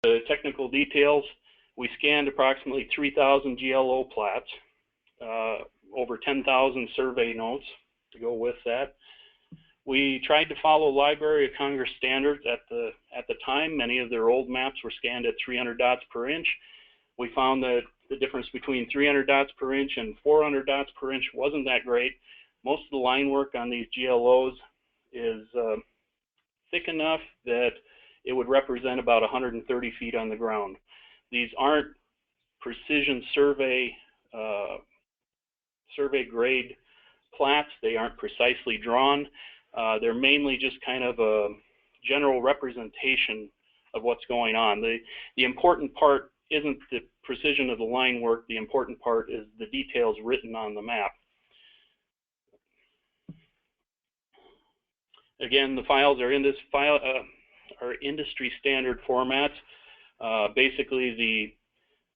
the technical details, we scanned approximately 3,000 GLO plats, over 10,000 survey notes to go with that. We tried to follow Library of Congress standards at the time. Many of their old maps were scanned at 300 dots per inch. We found that the difference between 300 dots per inch and 400 dots per inch wasn't that great. Most of the line work on these GLOs is thick enough that it would represent about 130 feet on the ground. These aren't precision survey grade plats. They aren't precisely drawn. They're mainly just kind of a general representation of what's going on. The important part isn't the precision of the line work. The important part is the details written on the map. Again, the files are in this are industry standard formats. Basically,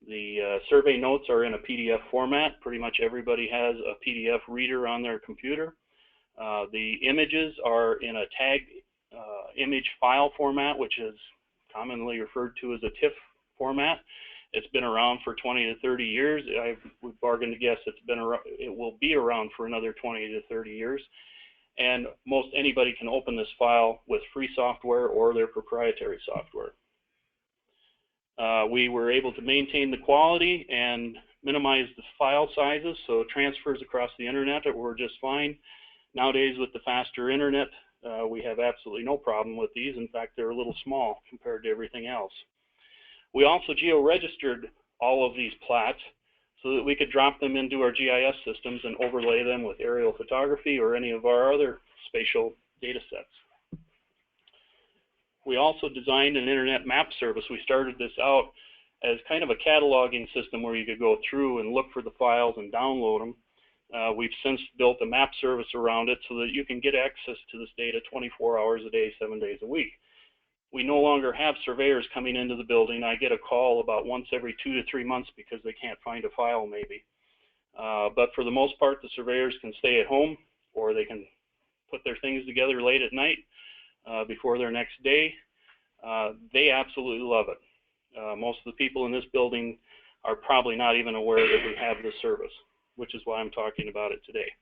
the survey notes are in a PDF format. Pretty much everybody has a PDF reader on their computer. The images are in a tagged image file format, which is commonly referred to as a TIFF format. It's been around for 20 to 30 years. I would bargain to guess it will be around for another 20 to 30 years. And most anybody can open this file with free software or their proprietary software. We were able to maintain the quality and minimize the file sizes, so transfers across the internet were just fine. Nowadays, with the faster internet, we have absolutely no problem with these. In fact, they're a little small compared to everything else. We also geo-registered all of these plats so that we could drop them into our GIS systems and overlay them with aerial photography or any of our other spatial data sets. We also designed an internet map service. We started this out as kind of a cataloging system where you could go through and look for the files and download them. We've since built a map service around it so that you can get access to this data 24 hours a day, 7 days a week. We no longer have surveyors coming into the building. I get a call about once every 2 to 3 months because they can't find a file maybe. But for the most part, the surveyors can stay at home, or they can put their things together late at night before their next day. They absolutely love it. Most of the people in this building are probably not even aware that we have this service, which is why I'm talking about it today.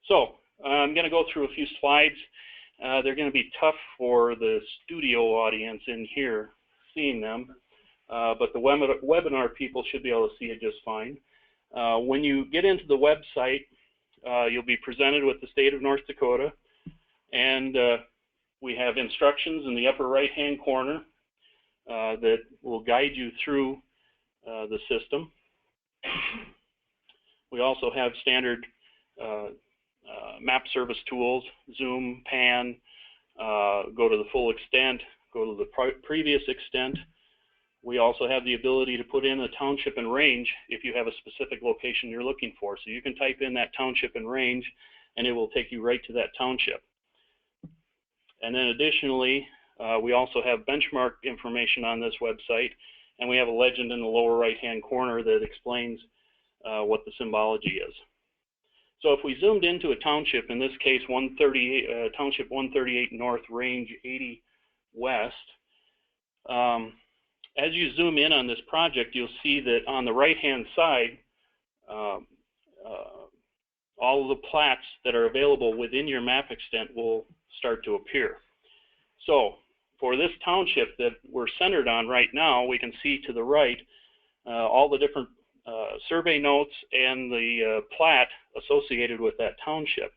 So I'm going to go through a few slides. They're going to be tough for the studio audience in here seeing them, but the webinar people should be able to see it just fine. When you get into the website, you'll be presented with the state of North Dakota, and we have instructions in the upper right-hand corner that will guide you through the system. We also have standard map service tools: zoom, pan, go to the full extent, go to the previous extent. We also have the ability to put in a township and range if you have a specific location you're looking for. So you can type in that township and range, and it will take you right to that township. And then additionally, we also have benchmark information on this website, and we have a legend in the lower right-hand corner that explains what the symbology is. So if we zoomed into a township, in this case township 138 north, range 80 west, as you zoom in on this project, you'll see that on the right-hand side, all of the plats that are available within your map extent will start to appear. So for this township that we're centered on right now, we can see to the right all the different survey notes and the plat associated with that township.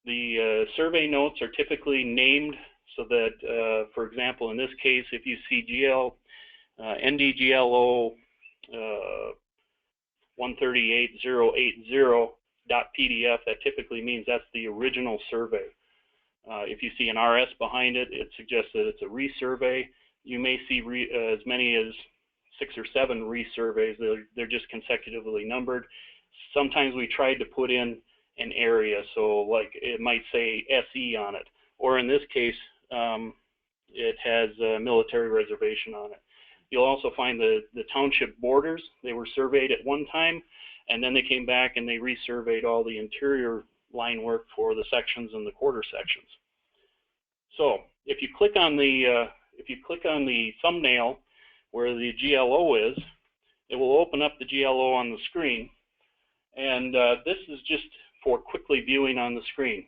The survey notes are typically named so that, for example, in this case, if you see NDGLO 138080.pdf, that typically means that's the original survey. If you see an RS behind it, it suggests that it's a resurvey. You may see as many as 6 or 7 resurveys. They're just consecutively numbered. Sometimes we tried to put in an area, so like it might say SE on it, or in this case, it has a military reservation on it. You'll also find the township borders. They were surveyed at one time, and then they came back and they resurveyed all the interior line work for the sections and the quarter sections. So if you click on the if you click on the thumbnail where the GLO is, it will open up the GLO on the screen. And this is just for quickly viewing on the screen.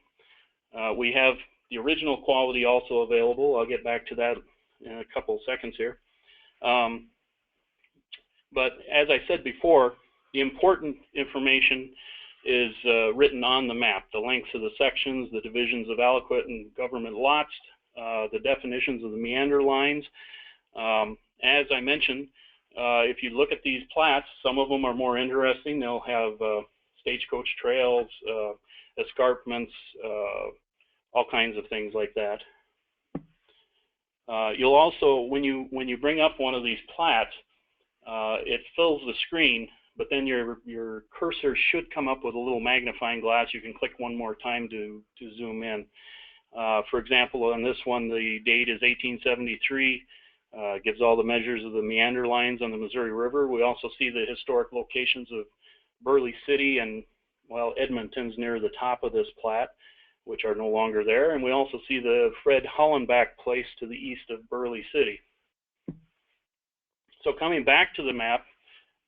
We have the original quality also available. I'll get back to that in a couple of seconds here. But as I said before, the important information is written on the map. The lengths of the sections, the divisions of aliquot and government lots, the definitions of the meander lines. As I mentioned, if you look at these plats, some of them are more interesting. They'll have stagecoach trails, escarpments, all kinds of things like that. You'll also, when you bring up one of these plats, it fills the screen, but then your cursor should come up with a little magnifying glass. You can click one more time to zoom in. For example, on this one, the date is 1873. Gives all the measures of the meander lines on the Missouri River. We also see the historic locations of Burley City, and well, Edmonton's near the top of this plat, which are no longer there. And we also see the Fred Hollenbach place to the east of Burley City. So coming back to the map,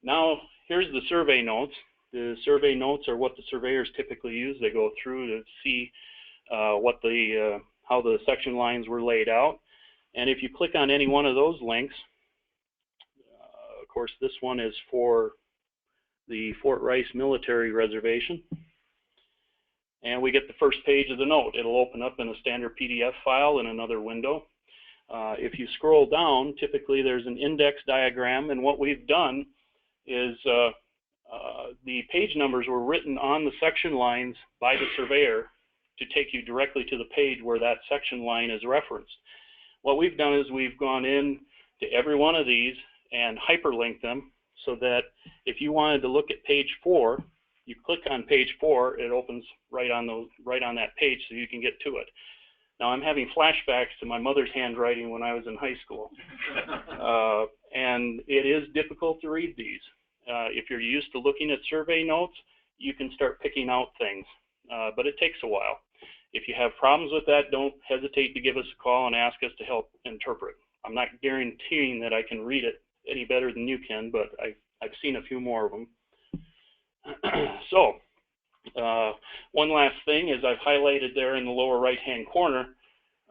now here's the survey notes. The survey notes are what the surveyors typically use. They go through to see how the section lines were laid out. And if you click on any one of those links, of course this one is for the Fort Rice Military Reservation, and we get the first page of the note. It'll open up in a standard PDF file in another window. If you scroll down, typically there's an index diagram, and what we've done is the page numbers were written on the section lines by the surveyor to take you directly to the page where that section line is referenced. What we've done is we've gone in to every one of these and hyperlinked them so that if you wanted to look at page 4, you click on page 4, it opens right on that page so you can get to it. Now I'm having flashbacks to my mother's handwriting when I was in high school. And it is difficult to read these. If you're used to looking at survey notes, you can start picking out things, but it takes a while. If you have problems with that, don't hesitate to give us a call and ask us to help interpret. I'm not guaranteeing that I can read it any better than you can, but I've seen a few more of them. So, one last thing is I've highlighted there in the lower right-hand corner,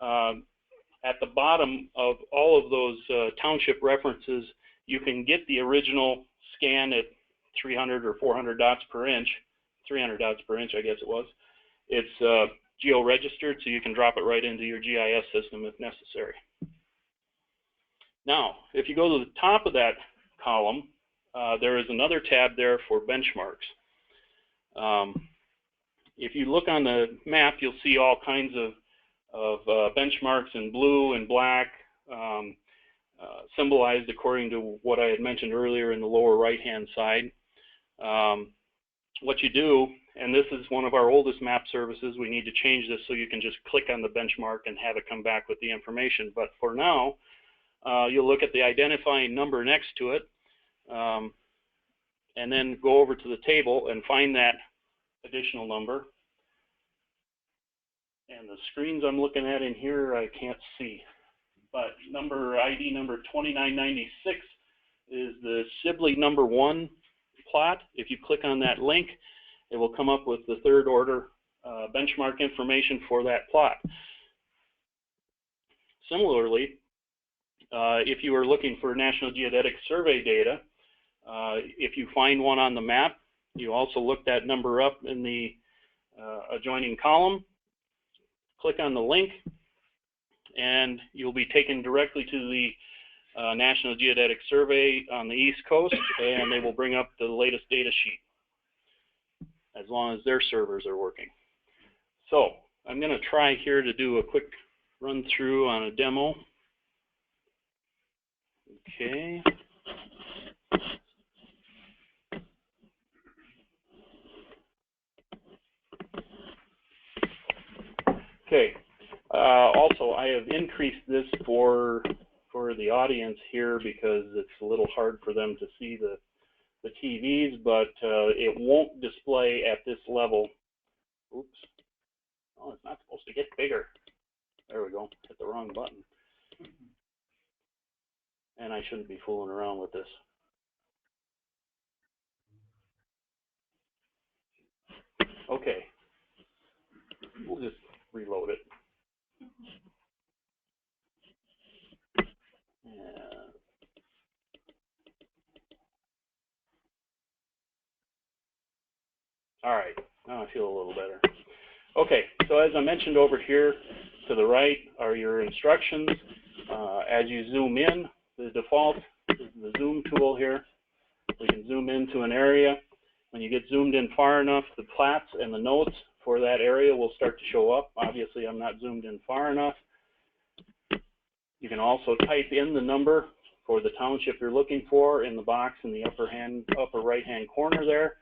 at the bottom of all of those township references, you can get the original scan at 300 or 400 dots per inch, 300 dots per inch, I guess it was. It's geo-registered, so you can drop it right into your GIS system if necessary. Now, if you go to the top of that column, there is another tab there for benchmarks. If you look on the map, you'll see all kinds of benchmarks in blue and black, symbolized according to what I had mentioned earlier in the lower right-hand side. What you do, and this is one of our oldest map services, we need to change this so you can just click on the benchmark and have it come back with the information. But for now, you'll look at the identifying number next to it, and then go over to the table and find that additional number. And the screens I'm looking at in here, I can't see. But ID number 2996 is the Sibley number 1 plot. If you click on that link, it will come up with the third order benchmark information for that plot. Similarly, if you are looking for National Geodetic Survey data, if you find one on the map, you also look that number up in the adjoining column, click on the link, and you'll be taken directly to the National Geodetic Survey on the East Coast, and they will bring up the latest data sheet, as long as their servers are working. So I'm going to try here to do a quick run through on a demo. Okay. Okay. Also, I have increased this for the audience here because it's a little hard for them to see the TVs, but it won't display at this level. Oops. Oh, it's not supposed to get bigger. There we go. Hit the wrong button. I shouldn't be fooling around with this. Okay, we'll just reload it. Yeah. All right, now I feel a little better. Okay, so as I mentioned over here to the right are your instructions. As you zoom in, the default is the zoom tool here. We can zoom into an area. When you get zoomed in far enough, the plats and the notes for that area will start to show up. Obviously, I'm not zoomed in far enough. You can also type in the number for the township you're looking for in the box in the upper right-hand corner there.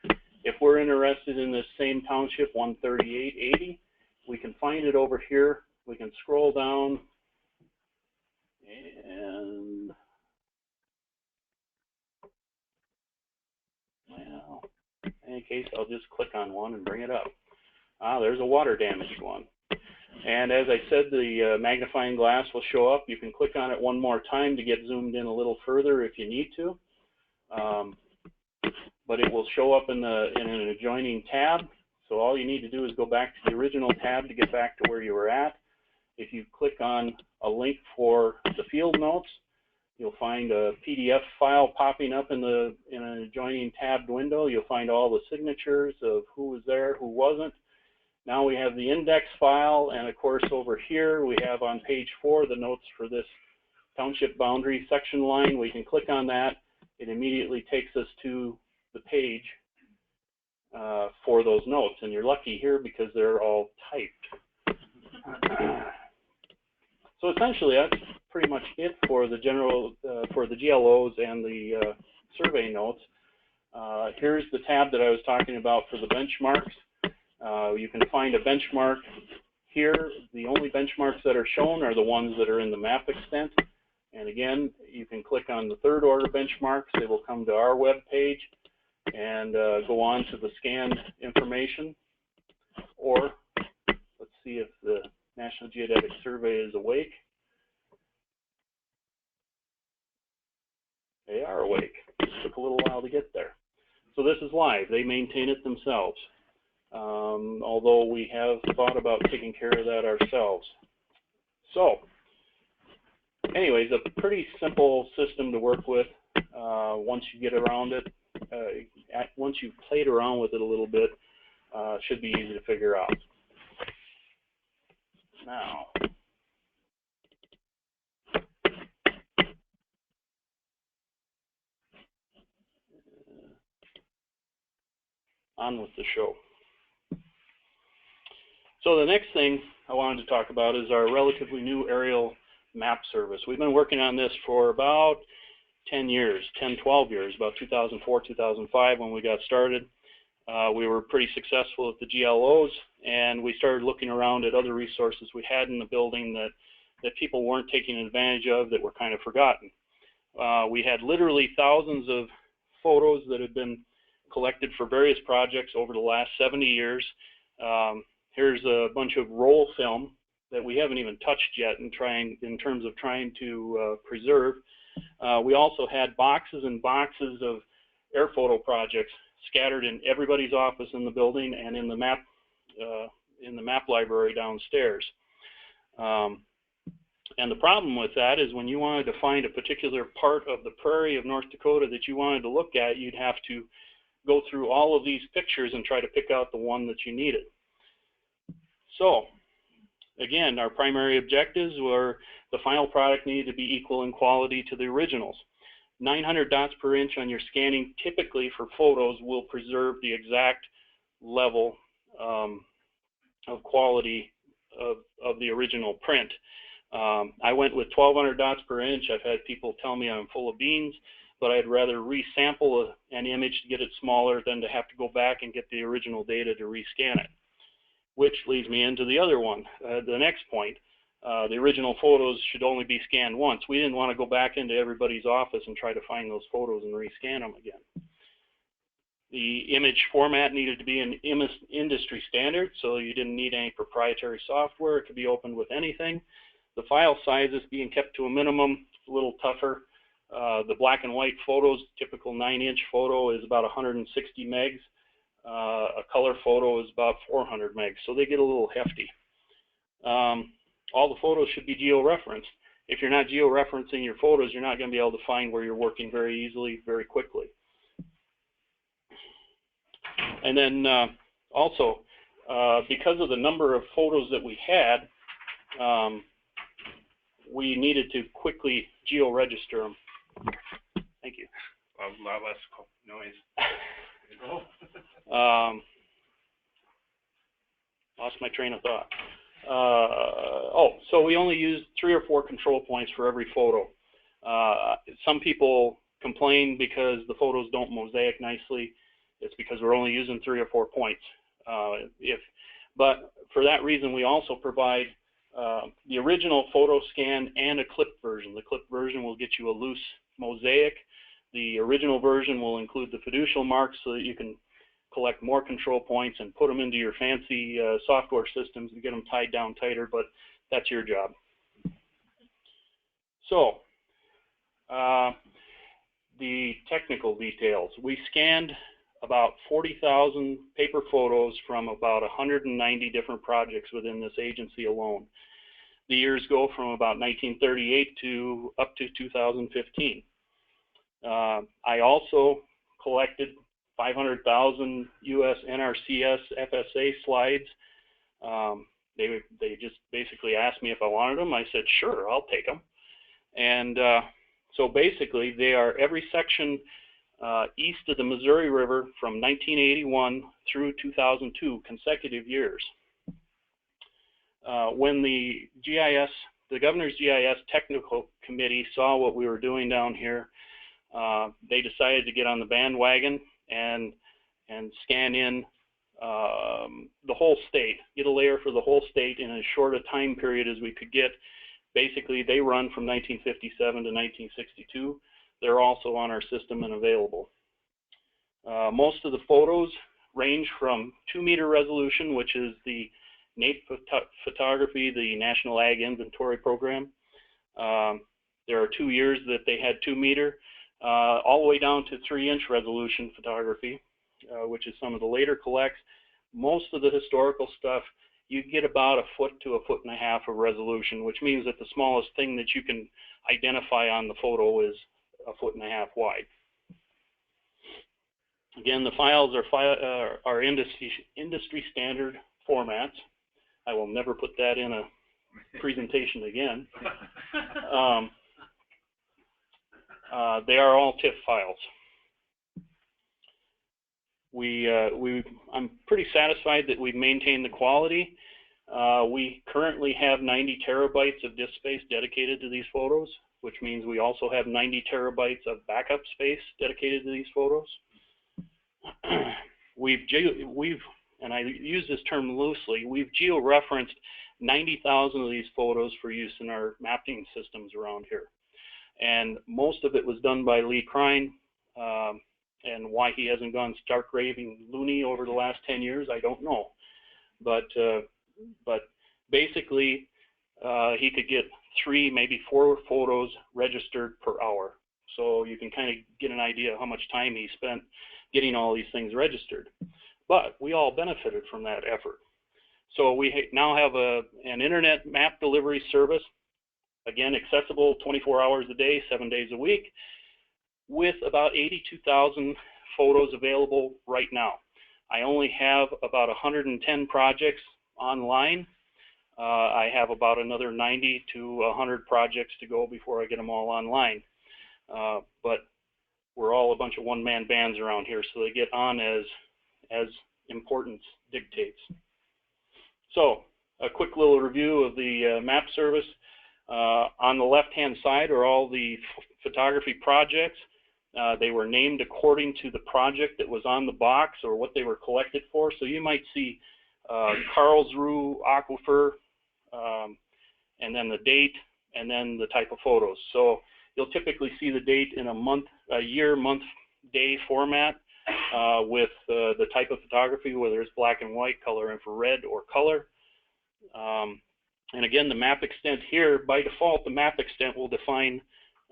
If we're interested in this same township, 13880, we can find it over here. We can scroll down and, well, in any case, I'll just click on one and bring it up. There's a water damaged one. And as I said, the magnifying glass will show up. You can click on it one more time to get zoomed in a little further if you need to. But it will show up in an adjoining tab. So all you need to do is go back to the original tab to get back to where you were at. If you click on a link for the field notes, you'll find a PDF file popping up in an adjoining tabbed window. You'll find all the signatures of who was there, who wasn't. Now we have the index file, and of course over here we have on page 4 the notes for this township boundary section line. We can click on that. It immediately takes us to the page for those notes, and you're lucky here because they're all typed. So essentially that's pretty much it for the general, for the GLOs and the survey notes. Here's the tab that I was talking about for the benchmarks. You can find a benchmark here. The only benchmarks that are shown are the ones that are in the map extent. And again, you can click on the third order benchmarks. They will come to our web page and go on to the scanned information. Or let's see if the National Geodetic Survey is awake. They are awake. It took a little while to get there. So this is live. They maintain it themselves. Although we have thought about taking care of that ourselves. So, anyways, a pretty simple system to work with once you get around it. Once you've played around with it a little bit, should be easy to figure out. Now, on with the show. So the next thing I wanted to talk about is our relatively new aerial map service. We've been working on this for about 10 years, 10, 12 years, about 2004, 2005 when we got started. We were pretty successful at the GLOs, and we started looking around at other resources we had in the building that people weren't taking advantage of, that were kind of forgotten. We had literally thousands of photos that had been collected for various projects over the last 70 years. Here's a bunch of roll film that we haven't even touched yet in terms of trying to preserve. We also had boxes and boxes of air photo projects scattered in everybody's office in the building and in the map library downstairs. And the problem with that is when you wanted to find a particular part of the prairie of North Dakota that you wanted to look at, you'd have to go through all of these pictures and try to pick out the one that you needed. So, again, our primary objectives were the final product needed to be equal in quality to the originals. 900 dots per inch on your scanning typically for photos will preserve the exact level of quality of the original print. I went with 1200 dots per inch. I've had people tell me I'm full of beans, but I'd rather resample an image to get it smaller than to have to go back and get the original data to rescan it. Which leads me into the other one, the next point. The original photos should only be scanned once. We didn't want to go back into everybody's office and try to find those photos and rescan them again. The image format needed to be an industry standard, so you didn't need any proprietary software. It could be opened with anything. The file sizes being kept to a minimum, a little tougher. The black and white photos, typical 9-inch photo is about 160 megs. A color photo is about 400 megs, so they get a little hefty. All the photos should be geo-referenced. If you're not geo-referencing your photos, you're not going to be able to find where you're working very easily, very quickly. And then also, because of the number of photos that we had, we needed to quickly geo-register them. Thank you. A lot less noise. Lost my train of thought. So we only used 3 or 4 control points for every photo. Some people complain because the photos don't mosaic nicely. It's because we're only using 3 or 4 points. But for that reason, we also provide the original photo scan and a clipped version. The clipped version will get you a loose mosaic. The original version will include the fiducial marks so that you can collect more control points and put them into your fancy software systems and get them tied down tighter, but that's your job. So, the technical details. We scanned about 40,000 paper photos from about 190 different projects within this agency alone. The years go from about 1938 to up to 2015. I also collected 500,000 US NRCS FSA slides. They just basically asked me if I wanted them. I said, sure, I'll take them. And so basically, they are every section east of the Missouri River from 1981 through 2002, consecutive years. When the GIS, the Governor's GIS Technical Committee saw what we were doing down here, they decided to get on the bandwagon and scan in the whole state, get a layer for the whole state in as short a time period as we could get. Basically, they run from 1957 to 1962. They're also on our system and available. Most of the photos range from 2-meter resolution, which is the NAPE photography, the National Ag Inventory Program. There are 2 years that they had 2-meter, all the way down to 3-inch resolution photography, which is some of the later collects. Most of the historical stuff, you get about 1 foot to 1.5 feet of resolution, which means that the smallest thing that you can identify on the photo is 1.5 feet wide. Again, the files are industry standard formats. I will never put that in a presentation again. They are all TIFF files. I'm pretty satisfied that we've maintained the quality. We currently have 90 terabytes of disk space dedicated to these photos, which means we also have 90 terabytes of backup space dedicated to these photos. And I use this term loosely, we've geo-referenced 90,000 of these photos for use in our mapping systems around here. And most of it was done by Lee Krein, and why he hasn't gone stark raving loony over the last 10 years, I don't know. But basically, he could get 3, maybe 4 photos registered per hour. So you can kind of get an idea how much time he spent getting all these things registered. But we all benefited from that effort. So we now have an internet map delivery service, again, accessible 24 hours a day, 7 days a week, with about 82,000 photos available right now. I only have about 110 projects online. I have about another 90 to 100 projects to go before I get them all online. But we're all a bunch of one-man bands around here, so they get on as importance dictates. So a quick little review of the map service. On the left-hand side are all the photography projects. They were named according to the project that was on the box or what they were collected for. So you might see Karlsruhe Aquifer, and then the date, and then the type of photos. So you'll typically see the date in a year, month, day format with the type of photography, whether it's black and white, color, infrared, or color. And again, the map extent here, by default, the map extent will define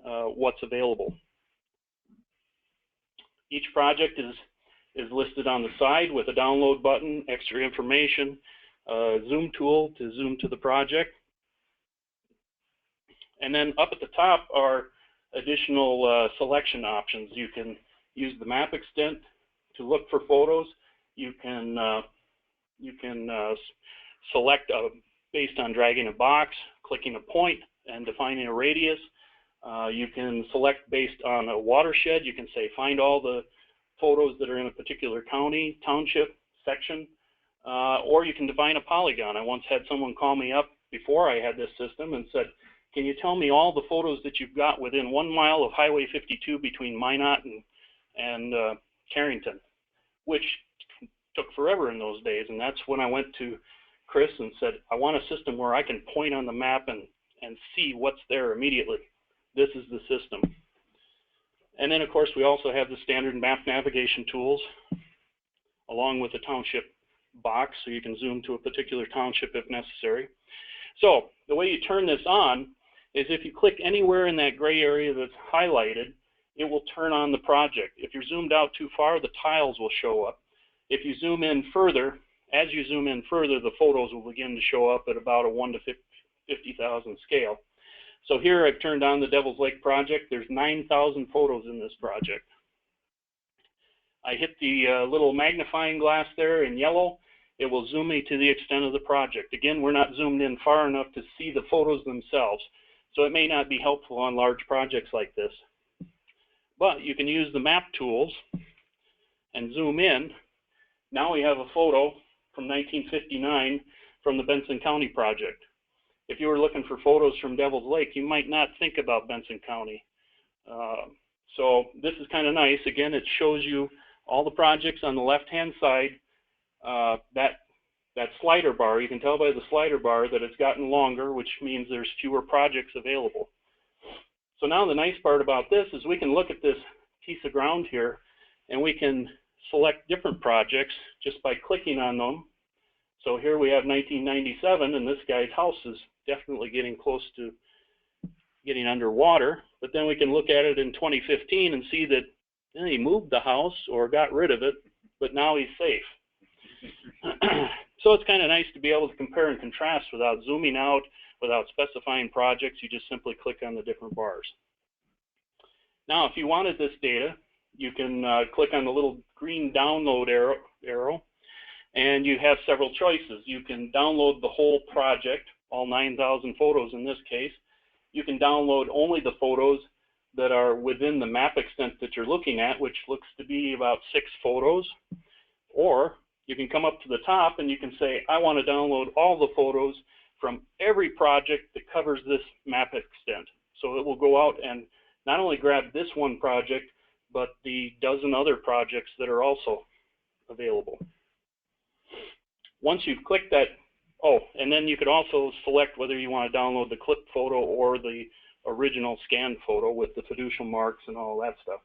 what's available. Each project is listed on the side with a download button, extra information, zoom tool to zoom to the project. And then up at the top are additional selection options. You can use the map extent to look for photos. You can select based on dragging a box, clicking a point, and defining a radius. You can select based on a watershed. You can say find all the photos that are in a particular county, township, section, or you can define a polygon. I once had someone call me up before I had this system and said, can you tell me all the photos that you've got within 1 mile of Highway 52 between Minot and Carrington, which took forever in those days. And that's when I went to Chris and said, I want a system where I can point on the map and see what's there immediately. This is the system. And then, of course, we also have the standard map navigation tools along with the township box, so you can zoom to a particular township if necessary. So the way you turn this on is if you click anywhere in that gray area that's highlighted, it will turn on the project. If you're zoomed out too far, the tiles will show up. If you zoom in further, as you zoom in further, the photos will begin to show up at about a 1 to 50,000 scale. So here I've turned on the Devil's Lake project. There's 9,000 photos in this project. I hit the little magnifying glass there in yellow. It will zoom me to the extent of the project. Again, we're not zoomed in far enough to see the photos themselves, so it may not be helpful on large projects like this. But you can use the map tools and zoom in. Now we have a photo from 1959 from the Benson County project. If you were looking for photos from Devil's Lake, you might not think about Benson County. So this is kind of nice. Again, it shows you all the projects on the left-hand side. That slider bar, you can tell by the slider bar that it's gotten longer, which means there's fewer projects available. So now the nice part about this is we can look at this piece of ground here and we can select different projects just by clicking on them. So here we have 1997, and this guy's house is definitely getting close to getting underwater. But then we can look at it in 2015 and see that he moved the house or got rid of it, but now he's safe. So it's kind of nice to be able to compare and contrast without zooming out, without specifying projects. You just simply click on the different bars. Now, if you wanted this data, you can click on the little green download arrow, and you have several choices. You can download the whole project, all 9,000 photos in this case. You can download only the photos that are within the map extent that you're looking at, which looks to be about 6 photos. Or you can come up to the top and you can say, I want to download all the photos from every project that covers this map extent. So it will go out and not only grab this one project, but the dozen other projects that are also available. Once you've clicked that, and then you could also select whether you want to download the clip photo or the original scanned photo with the fiducial marks and all that stuff.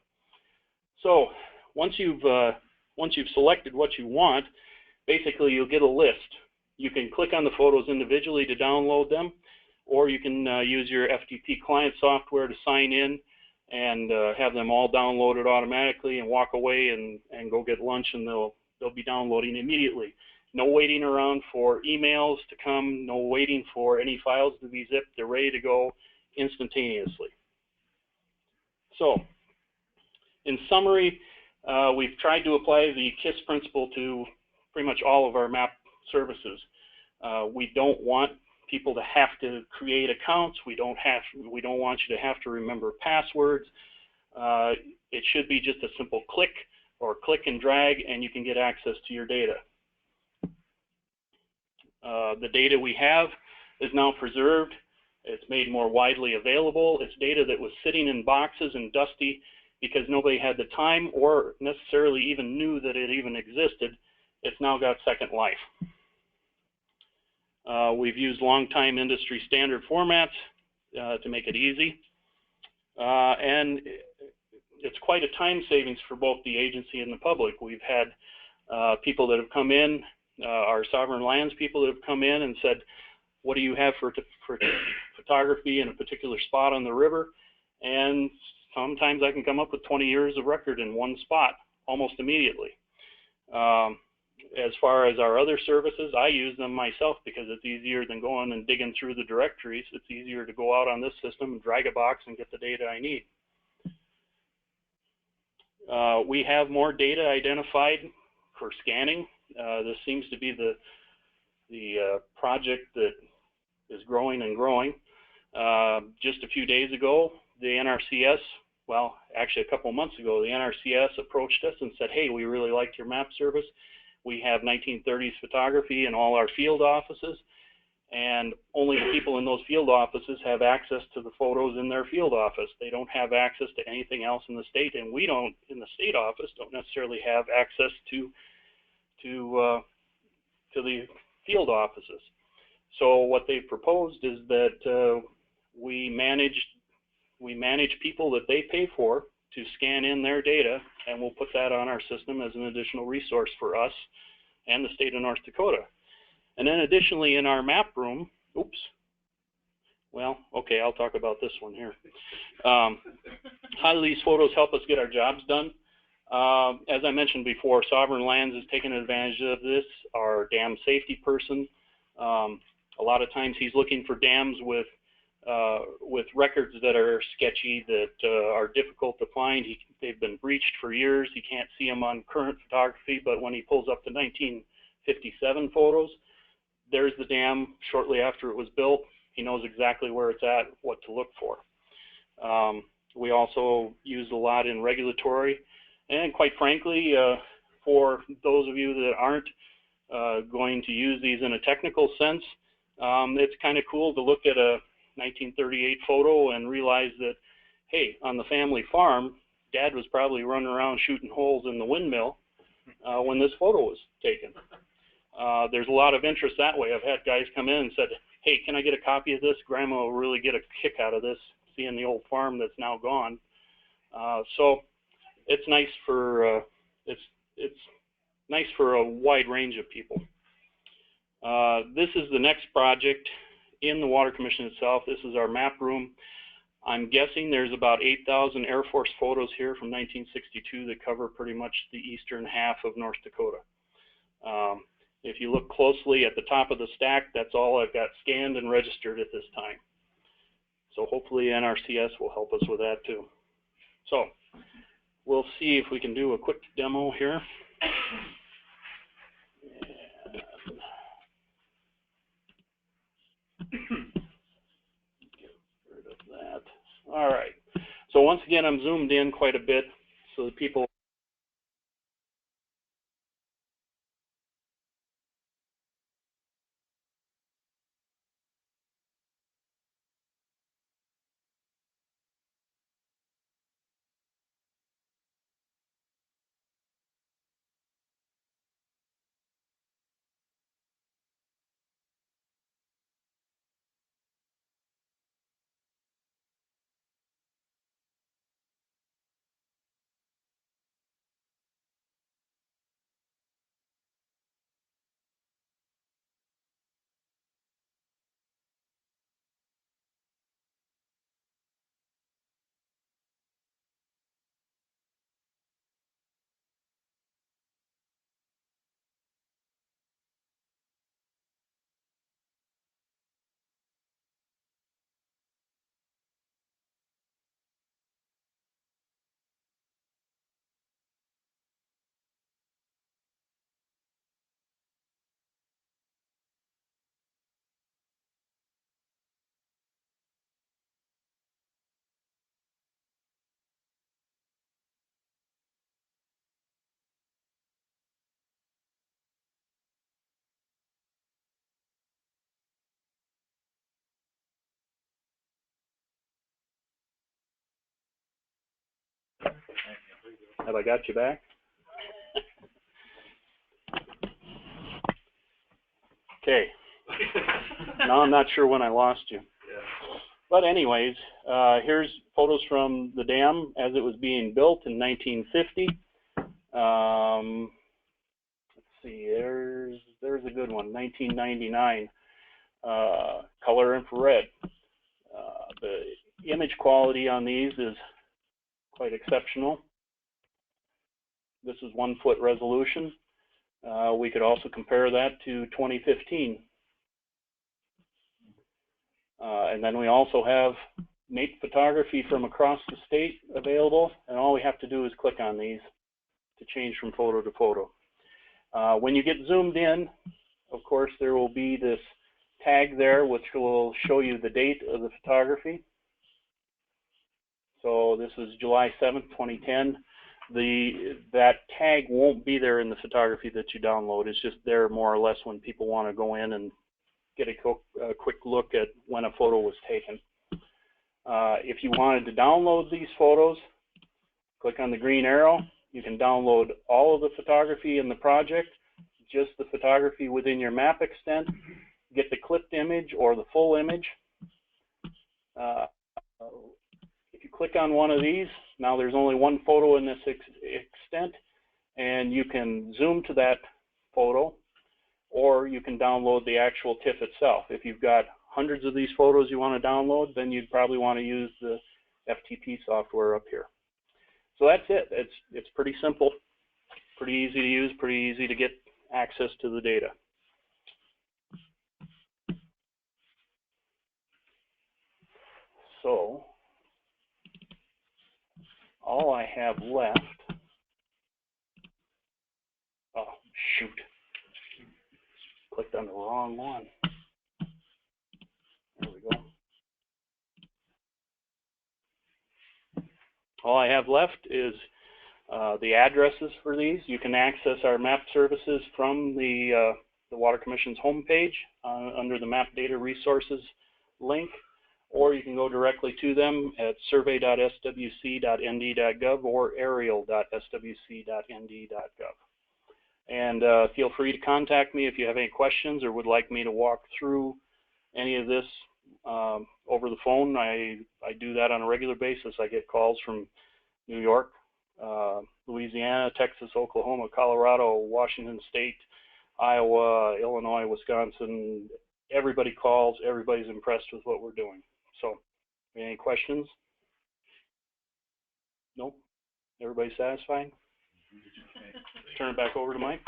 So once you've selected what you want, basically you'll get a list. You can click on the photos individually to download them, or you can use your FTP client software to sign in and have them all downloaded automatically and walk away and go get lunch, and they'll be downloading immediately. No waiting around for emails to come, no waiting for any files to be zipped. They're ready to go instantaneously. So, in summary, we've tried to apply the KISS principle to pretty much all of our map services. We don't want people to have to create accounts. We don't want you to have to remember passwords. It should be just a simple click or click and drag, and you can get access to your data. The data we have is now preserved. It's made more widely available. It's data that was sitting in boxes and dusty because nobody had the time or necessarily even knew that it even existed. It's now got second life. We've used long-time industry standard formats to make it easy. And it's quite a time savings for both the agency and the public. We've had people that have come in, our sovereign lands people that have come in and said, what do you have for photography in a particular spot on the river? and sometimes I can come up with 20 years of record in one spot almost immediately. As far as our other services, I use them myself because it's easier than going and digging through the directories. It's easier to go out on this system and drag a box and get the data I need. We have more data identified for scanning. This seems to be the project that is growing and growing. Just a few days ago, the NRCS, well, actually a couple of months ago, the NRCS approached us and said, hey, we really liked your map service. We have 1930s photography in all our field offices, and only the people in those field offices have access to the photos in their field office. They don't have access to anything else in the state, and we don't, in the state office, don't necessarily have access to the field offices. So what they've proposed is that we manage people that they pay for to scan in their data, and we'll put that on our system as an additional resource for us and the state of North Dakota. And then additionally in our map room, oops, well, okay, I'll talk about this one here. How do these photos help us get our jobs done? As I mentioned before, Sovereign Lands is taking advantage of this. Our dam safety person, a lot of times he's looking for dams with records that are sketchy, that are difficult to find. They've been breached for years. He can't see them on current photography, but when he pulls up the 1957 photos, there's the dam shortly after it was built. He knows exactly where it's at, what to look for. We also use a lot in regulatory, and quite frankly, for those of you that aren't going to use these in a technical sense, it's kind of cool to look at a 1938 photo and realize that, hey, on the family farm, Dad was probably running around shooting holes in the windmill when this photo was taken. There's a lot of interest that way. I've had guys come in and said, hey, can I get a copy of this? Grandma will really get a kick out of this, seeing the old farm that's now gone. So it's nice for it's nice for a wide range of people. This is the next project in the Water Commission itself. This is our map room. I'm guessing there's about 8,000 Air Force photos here from 1962 that cover pretty much the eastern half of North Dakota. If you look closely at the top of the stack, that's all I've got scanned and registered at this time. So hopefully NRCS will help us with that too. So we'll see if we can do a quick demo here. Get rid of that. All right. So once again, I'm zoomed in quite a bit so that people have I got you back? Okay. Now I'm not sure when I lost you. Yeah. But anyways, here's photos from the dam as it was being built in 1950. Let's see, there's a good one, 1999, color infrared. The image quality on these is quite exceptional. This is 1 foot resolution. We could also compare that to 2015. And then we also have mate photography from across the state available, and all we have to do is click on these to change from photo to photo. When you get zoomed in, of course, there will be this tag there which will show you the date of the photography. So this is July 7th, 2010. That tag won't be there in the photography that you download. It's just there more or less when people want to go in and get a quick look at when a photo was taken. If you wanted to download these photos, click on the green arrow. You can download all of the photography in the project, just the photography within your map extent, get the clipped image or the full image. If you click on one of these, now there's only one photo in this extent, and you can zoom to that photo, or you can download the actual TIFF itself. If you've got hundreds of these photos you want to download, then you'd probably want to use the FTP software up here. So that's it. It's pretty simple, pretty easy to use, pretty easy to get access to the data. So all I have left, oh shoot, clicked on the wrong one. There we go. All I have left is the addresses for these. You can access our map services from the Water Commission's homepage under the Map Data Resources link, or you can go directly to them at survey.swc.nd.gov or aerial.swc.nd.gov. And feel free to contact me if you have any questions or would like me to walk through any of this over the phone. I do that on a regular basis. I get calls from New York, Louisiana, Texas, Oklahoma, Colorado, Washington State, Iowa, Illinois, Wisconsin. Everybody calls. Everybody's impressed with what we're doing. So, any questions? Nope. Everybody satisfied? Turn it back over to Mike.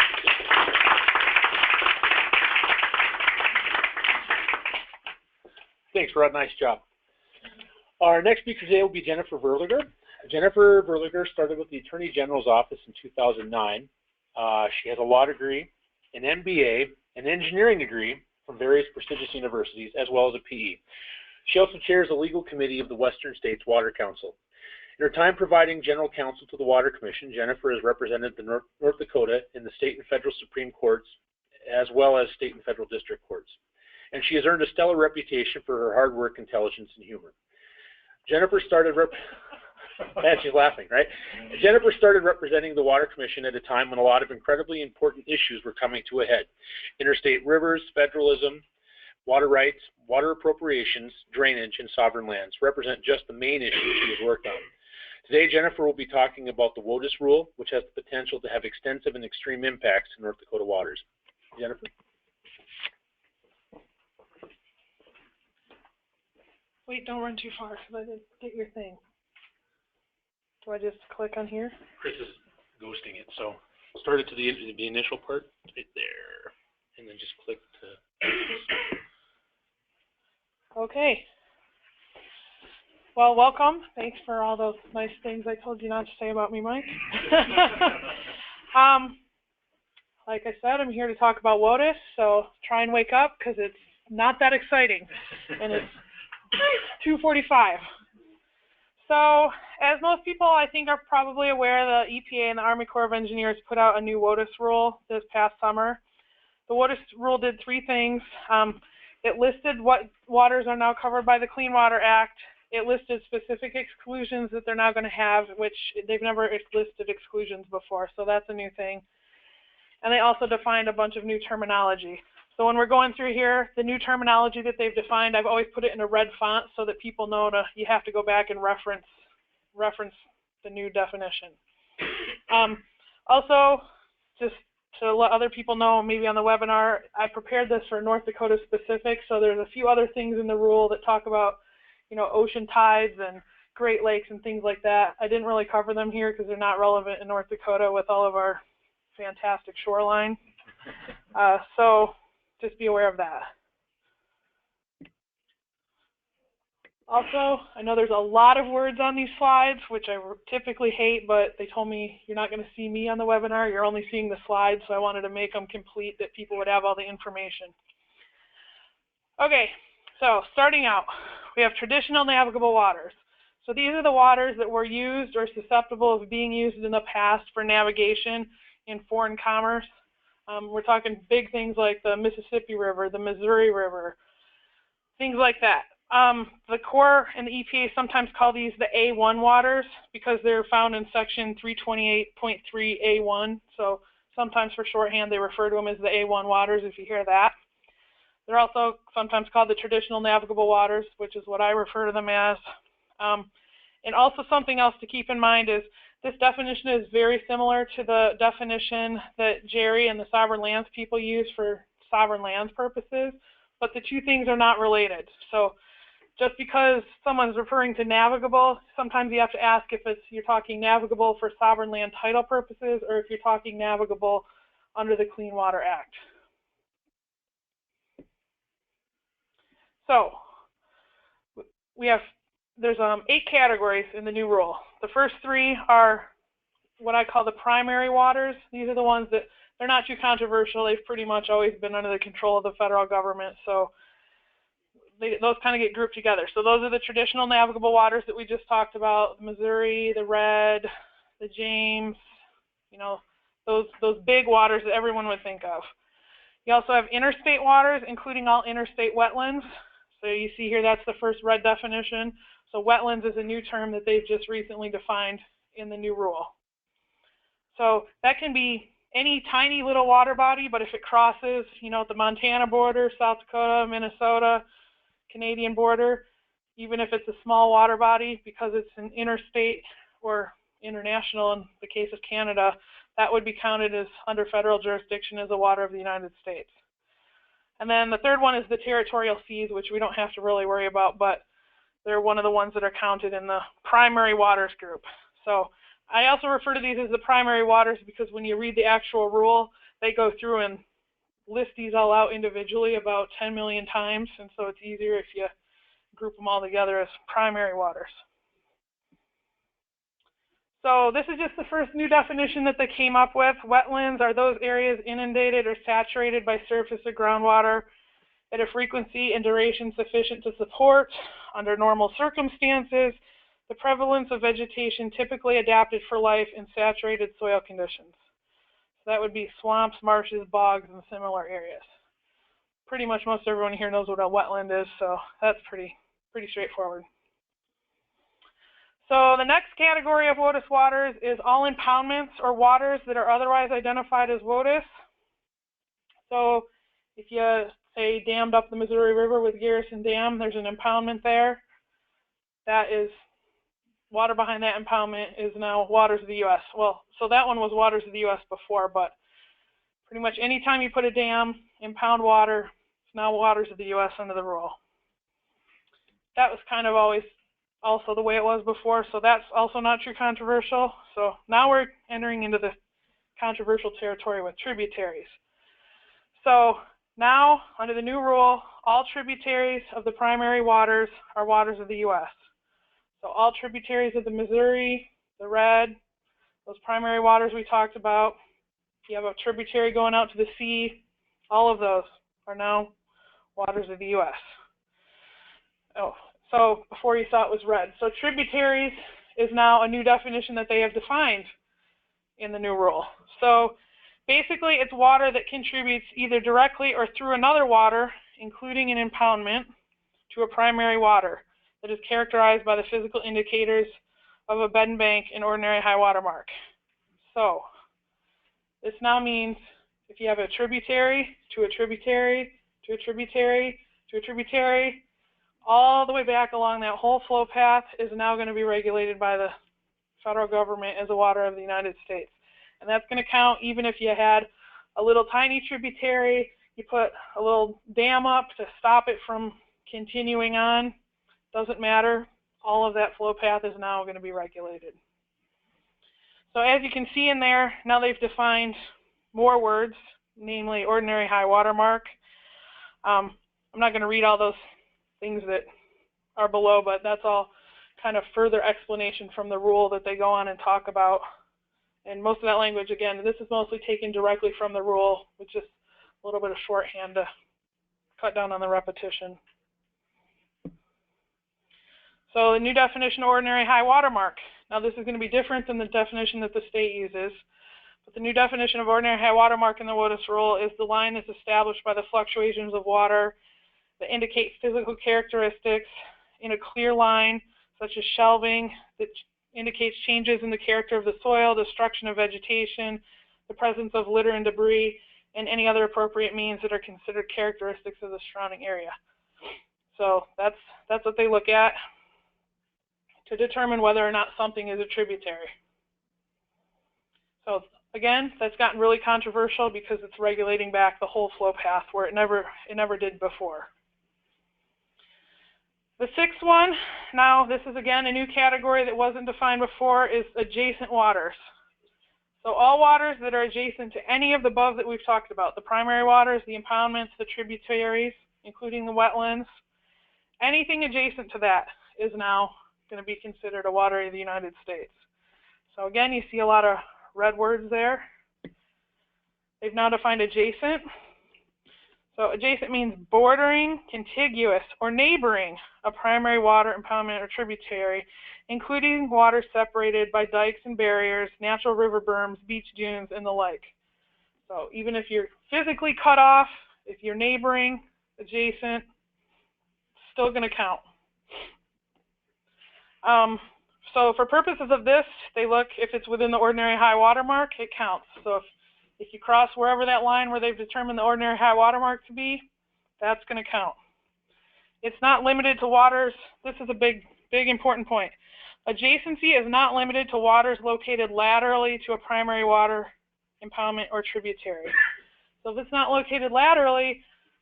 Thanks, Rod. Nice job. Our next speaker today will be Jennifer Verleger. Jennifer Verleger started with the Attorney General's office in 2009. She has a law degree, an MBA, an engineering degree from various prestigious universities, as well as a PE. She also chairs the legal committee of the Western States Water Council. In her time providing general counsel to the Water Commission, Jennifer has represented the North Dakota in the state and federal Supreme Courts, as well as state and federal district courts. And she has earned a stellar reputation for her hard work, intelligence, and humor. Jennifer started and she's laughing, right? Jennifer started representing the Water Commission at a time when a lot of incredibly important issues were coming to a head. Interstate rivers, federalism, water rights, water appropriations, drainage, and sovereign lands represent just the main issues she has worked on. Today, Jennifer will be talking about the WOTUS rule, which has the potential to have extensive and extreme impacts to North Dakota waters. Jennifer? Wait, don't run too far because I didn't get your thing. Do I just click on here? Chris is ghosting it, so start it to the initial part, right there, and then just click to... Okay. Well, welcome. Thanks for all those nice things I told you not to say about me, Mike. Like I said, I'm here to talk about WOTUS, so try and wake up because it's not that exciting, and it's 2:45. So, as most people I think are probably aware, the EPA and the Army Corps of Engineers put out a new WOTUS rule this past summer. The WOTUS rule did three things. It listed what waters are now covered by the Clean Water Act. It listed specific exclusions that they're now going to have, which they've never listed exclusions before, so that's a new thing. And they also defined a bunch of new terminology. So when we're going through here, the new terminology that they've defined, I've always put it in a red font so that people know you have to go back and reference the new definition. Also, just to let other people know, maybe on the webinar, I prepared this for North Dakota specific, so there's a few other things in the rule that talk about you know, ocean tides and Great Lakes and things like that. I didn't really cover them here because they're not relevant in North Dakota with all of our fantastic shoreline. So just be aware of that. Also, I know there's a lot of words on these slides, which I typically hate, but they told me you're not going to see me on the webinar, you're only seeing the slides, so I wanted to make them complete that people would have all the information. Okay, so starting out, we have traditional navigable waters. So these are the waters that were used or susceptible of being used in the past for navigation in foreign commerce. We're talking big things like the Mississippi River, the Missouri River, things like that. The Corps and the EPA sometimes call these the A1 waters because they're found in section 328.3A1. So sometimes for shorthand they refer to them as the A1 waters if you hear that. They're also sometimes called the traditional navigable waters, which is what I refer to them as. And also something else to keep in mind is this definition is very similar to the definition that Jerry and the sovereign lands people use for sovereign lands purposes, but the two things are not related. So just because someone's referring to navigable, sometimes you have to ask if you're talking navigable for sovereign land title purposes or if you're talking navigable under the Clean Water Act. So there's 8 categories in the new rule. The first 3 are what I call the primary waters. These are the ones that they're not too controversial. They've pretty much always been under the control of the federal government, so those kind of get grouped together. So those are the traditional navigable waters that we just talked about: the Missouri, the Red, the James, you know, those big waters that everyone would think of. You also have interstate waters, including all interstate wetlands. So you see here, that's the first red definition. So wetlands is a new term that they've just recently defined in the new rule. So that can be any tiny little water body, but if it crosses, you know, the Montana border, South Dakota, Minnesota, Canadian border, even if it's a small water body, because it's an interstate or international in the case of Canada, that would be counted as under federal jurisdiction as a water of the United States. And then the third one is the territorial seas, which we don't have to really worry about, but they're one of the ones that are counted in the primary waters group. So I also refer to these as the primary waters because when you read the actual rule, they go through and list these all out individually about 10 million times, and so it's easier if you group them all together as primary waters. So this is just the first new definition that they came up with. Wetlands are those areas inundated or saturated by surface or groundwater at a frequency and duration sufficient to support, under normal circumstances, the prevalence of vegetation typically adapted for life in saturated soil conditions. So that would be swamps, marshes, bogs, and similar areas. Pretty much most everyone here knows what a wetland is, so that's pretty straightforward. So the next category of WOTUS waters is all impoundments or waters that are otherwise identified as WOTUS. So if you say dammed up the Missouri River with Garrison Dam, there's an impoundment there. That is, water behind that impoundment is now waters of the U.S. Well, so that one was waters of the U.S. before, but pretty much any time you put a dam, impound water, it's now waters of the U.S. under the rule. That was kind of always also the way it was before, so that's also not too controversial. So now we're entering into the controversial territory with tributaries. So now, under the new rule, all tributaries of the primary waters are waters of the U.S. So all tributaries of the Missouri, the Red, those primary waters we talked about, if you have a tributary going out to the sea, all of those are now waters of the U.S. Oh, so before you thought it was red. So tributaries is now a new definition that they have defined in the new rule. So basically it's water that contributes either directly or through another water, including an impoundment, to a primary water that is characterized by the physical indicators of a bed and bank and ordinary high water mark. So this now means if you have a tributary to a tributary to a tributary to a tributary, all the way back along that whole flow path is now going to be regulated by the federal government as a water of the United States. And that's going to count even if you had a little tiny tributary, you put a little dam up to stop it from continuing on. Doesn't matter. All of that flow path is now going to be regulated. So as you can see in there, now they've defined more words, namely ordinary high water mark. I'm not going to read all those things that are below, but that's all kind of further explanation from the rule that they go on and talk about. And most of that language, again, this is mostly taken directly from the rule, with just a little bit of shorthand to cut down on the repetition. So the new definition of ordinary high water mark. Now this is going to be different than the definition that the state uses. But the new definition of ordinary high water mark in the WOTUS rule is the line that's established by the fluctuations of water that indicate physical characteristics in a clear line, such as shelving, that indicates changes in the character of the soil, destruction of vegetation, the presence of litter and debris, and any other appropriate means that are considered characteristics of the surrounding area. So that's what they look at to determine whether or not something is a tributary. So again, that's gotten really controversial because it's regulating back the whole flow path where it never did before. The sixth one, now this is again a new category that wasn't defined before, is adjacent waters. So all waters that are adjacent to any of the above that we've talked about, the primary waters, the impoundments, the tributaries, including the wetlands, anything adjacent to that is now going to be considered a water of the United States. So again, you see a lot of red words there. They've now defined adjacent. So adjacent means bordering, contiguous, or neighboring a primary water, impoundment, or tributary, including water separated by dikes and barriers, natural river berms, beach dunes, and the like. So even if you're physically cut off, if you're neighboring, adjacent, it's still going to count. So for purposes of this, they look, if it's within the ordinary high water mark, it counts. So if you cross wherever that line where they've determined the ordinary high water mark to be, that's going to count. It's not limited to waters. This is a big important point. Adjacency is not limited to waters located laterally to a primary water, impoundment, or tributary. So if it's not located laterally,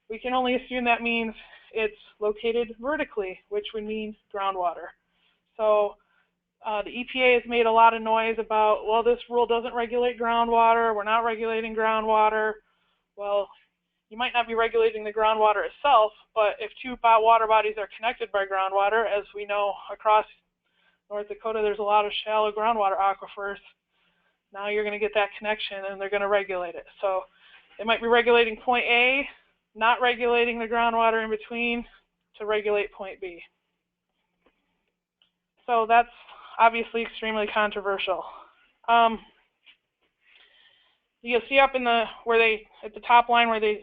we can only assume that means it's located vertically, which would mean groundwater. So the EPA has made a lot of noise about, well, this rule doesn't regulate groundwater, we're not regulating groundwater. Well, you might not be regulating the groundwater itself, but if two water bodies are connected by groundwater, as we know across North Dakota, there's a lot of shallow groundwater aquifers. Now you're going to get that connection and they're going to regulate it. So they might be regulating point A, not regulating the groundwater in between to regulate point B. So that's obviously extremely controversial. You'll see up in the at the top line where they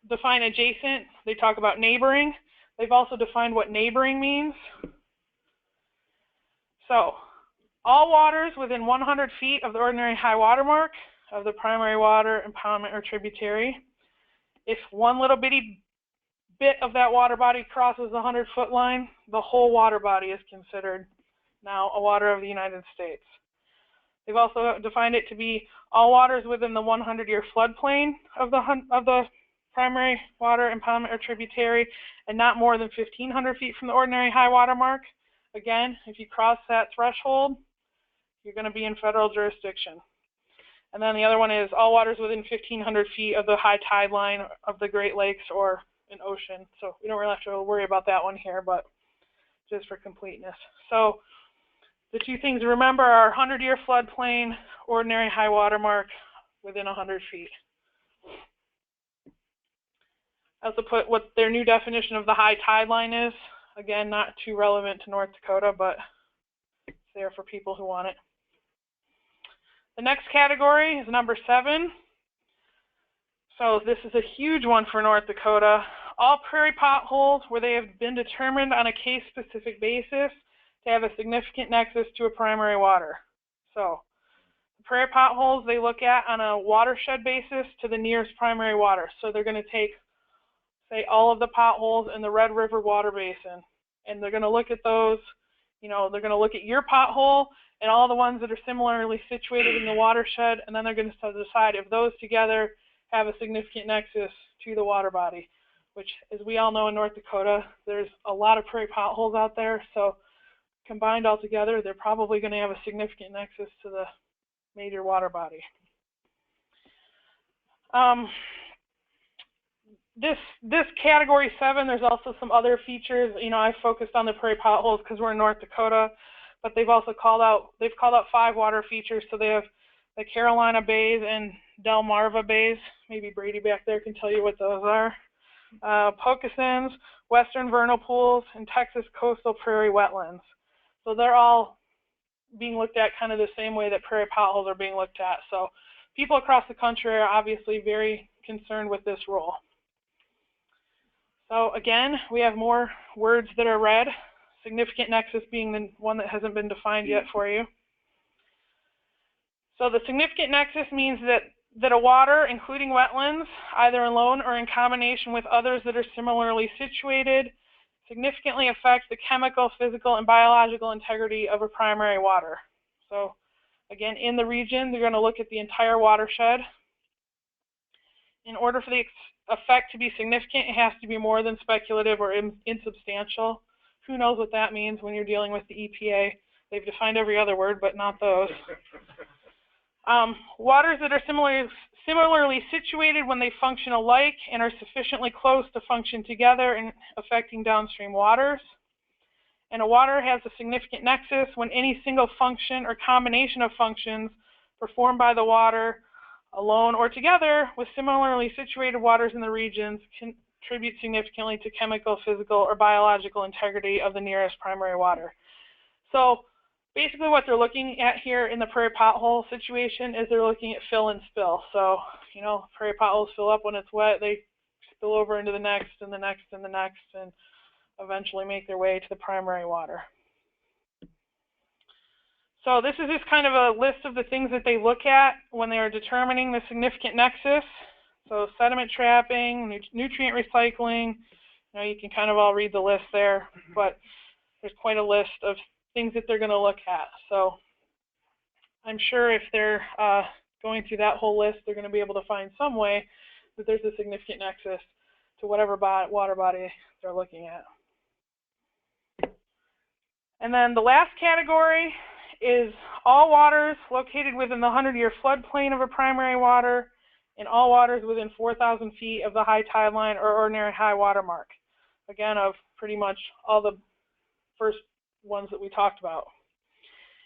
define adjacent, they talk about neighboring. They've also defined what neighboring means. So all waters within 100 feet of the ordinary high water mark of the primary water, impoundment, or tributary. If one little bitty bit of that water body crosses the 100-foot line, the whole water body is considered now a water of the United States. They've also defined it to be all waters within the 100-year floodplain of the primary water, impoundment, or tributary, and not more than 1,500 feet from the ordinary high water mark. Again, if you cross that threshold, you're going to be in federal jurisdiction. And then the other one is all waters within 1,500 feet of the high tide line of the Great Lakes or an ocean. So we don't really have to worry about that one here, but just for completeness. So the two things to remember are 100-year floodplain, ordinary high water mark within 100 feet. I also put what their new definition of the high tide line is. Again, not too relevant to North Dakota, but it's there for people who want it. The next category is number 7. So this is a huge one for North Dakota. All prairie potholes where they have been determined on a case-specific basis to have a significant nexus to a primary water. So the prairie potholes they look at on a watershed basis to the nearest primary water. So they're going to take, say, all of the potholes in the Red River water basin, and they're going to look at those, they're going to look at your pothole and all the ones that are similarly situated in the watershed, and then they're going to decide if those together have a significant nexus to the water body, which, as we all know in North Dakota, there's a lot of prairie potholes out there, so combined all together, they're probably going to have a significant nexus to the major water body. This category 7, there's also some other features. You know, I focused on the prairie potholes because we're in North Dakota, but they've also called out 5 water features. So they have the Carolina Bays and Delmarva Bays. Maybe Brady back there can tell you what those are. Pocasins, Western Vernal Pools, and Texas Coastal Prairie Wetlands. So they're all being looked at kind of the same way that prairie potholes are being looked at. So people across the country are obviously very concerned with this rule. So again, we have more words that are red, significant nexus being the one that hasn't been defined yet for you. So the significant nexus means that a water, including wetlands, either alone or in combination with others that are similarly situated, significantly affects the chemical, physical, and biological integrity of a primary water. So again, in the region, they're going to look at the entire watershed. In order for the effect to be significant, it has to be more than speculative or insubstantial. Who knows what that means when you're dealing with the EPA? They've defined every other word, but not those. Waters that are similarly situated when they function alike and are sufficiently close to function together in affecting downstream waters. And a water has a significant nexus when any single function or combination of functions performed by the water alone or together with similarly situated waters in the regions contribute significantly to chemical, physical, or biological integrity of the nearest primary water. So basically what they're looking at here in the prairie pothole situation is they're looking at fill and spill. So, you know, prairie potholes fill up when it's wet, they spill over into the next and the next and the next, and eventually make their way to the primary water. So this is just kind of a list of the things that they look at when they are determining the significant nexus. So sediment trapping, nutrient recycling, you know, you can kind of all read the list there, but there's quite a list of things that they're going to look at. So I'm sure if they're going through that whole list, they're going to be able to find some way that there's a significant nexus to whatever water body they're looking at. And then the last category is all waters located within the 100-year floodplain of a primary water and all waters within 4,000 feet of the high tide line or ordinary high water mark. Again, of pretty much all the first ones that we talked about.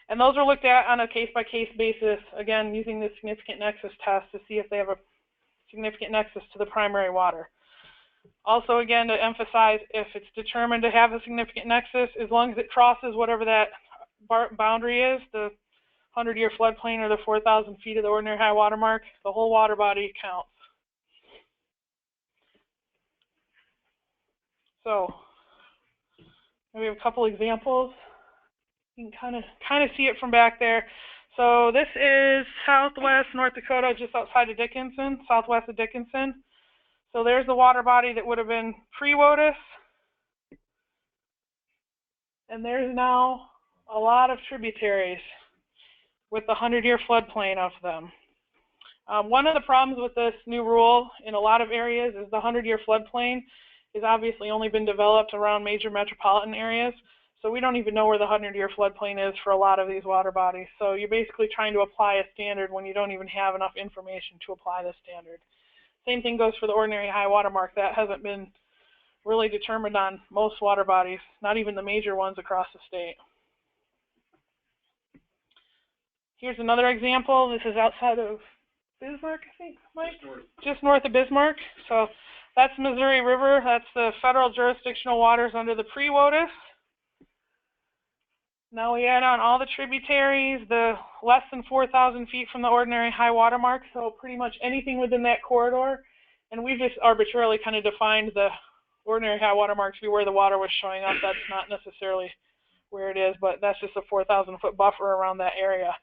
And those are looked at on a case-by-case basis, again, using the significant nexus test to see if they have a significant nexus to the primary water. Also, again, to emphasize, if it's determined to have a significant nexus, as long as it crosses whatever that boundary is, the 100-year floodplain or the 4,000 feet of the ordinary high water mark, the whole water body counts. So we have a couple examples. You can kind of see it from back there. So this is southwest North Dakota, just outside of Dickinson, southwest of Dickinson. So there's the water body that would have been pre-WOTUS. And there's now a lot of tributaries with the 100-year floodplain of them. One of the problems with this new rule in a lot of areas is the 100-year floodplain has obviously only been developed around major metropolitan areas. So we don't even know where the 100-year floodplain is for a lot of these water bodies. So you're basically trying to apply a standard when you don't even have enough information to apply the standard. Same thing goes for the ordinary high water mark. That hasn't been really determined on most water bodies, not even the major ones across the state. Here's another example. This is outside of Bismarck, I think, Mike? Just north of Bismarck. So that's Missouri River. That's the federal jurisdictional waters under the pre-WOTUS. Now we add on all the tributaries, the less than 4,000 feet from the ordinary high water mark, so pretty much anything within that corridor. And we've just arbitrarily kind of defined the ordinary high water mark to be where the water was showing up. That's not necessarily where it is, but that's just a 4,000-foot buffer around that area.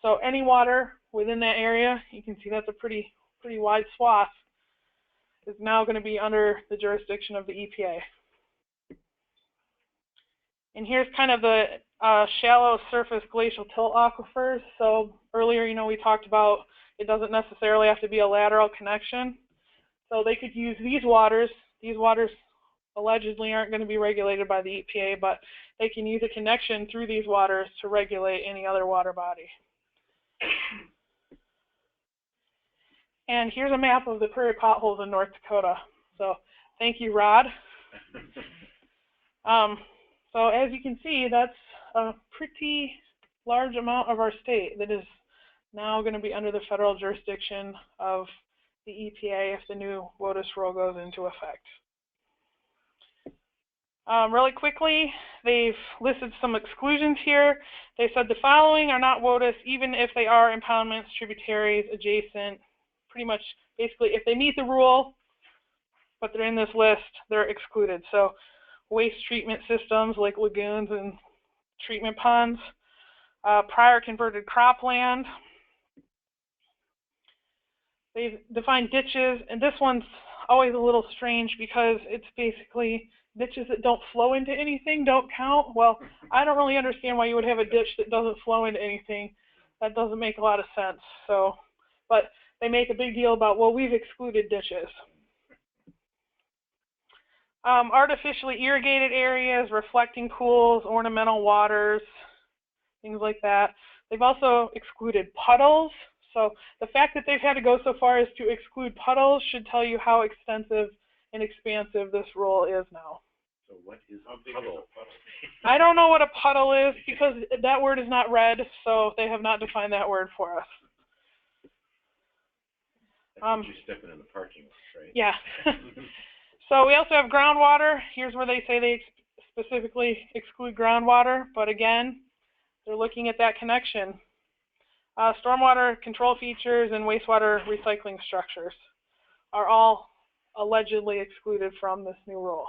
So any water within that area, you can see that's a pretty wide swath, is now going to be under the jurisdiction of the EPA. And here's kind of the shallow surface glacial tilt aquifers. So earlier, you know, we talked about it doesn't necessarily have to be a lateral connection. So they could use these waters these waters allegedly aren't going to be regulated by the EPA, but they can use a connection through these waters to regulate any other water body. And here's a map of the prairie potholes in North Dakota. So thank you, Rod. So as you can see, that's a pretty large amount of our state that is now going to be under the federal jurisdiction of the EPA if the new WOTUS rule goes into effect. Really quickly, they've listed some exclusions here. They said the following are not WOTUS even if they are impoundments, tributaries, adjacent, pretty much basically if they meet the rule, but they're in this list, they're excluded. So waste treatment systems like lagoons and treatment ponds, prior converted cropland. They've defined ditches, and this one's always a little strange because it's basically ditches that don't flow into anything don't count. Well, I don't really understand why you would have a ditch that doesn't flow into anything. That doesn't make a lot of sense. So, but they make a big deal about, well, we've excluded ditches. Artificially irrigated areas, reflecting pools, ornamental waters, things like that. They've also excluded puddles. So the fact that they've had to go so far as to exclude puddles should tell you how extensive and expansive this rule is now. So what is a puddle? I don't know what a puddle is because that word is not read, so they have not defined that word for us. That's what you're stepping in the parking lot, right? Yeah. So we also have groundwater. Here's where they say they specifically exclude groundwater, but again, they're looking at that connection. Stormwater control features and wastewater recycling structures are all allegedly excluded from this new rule.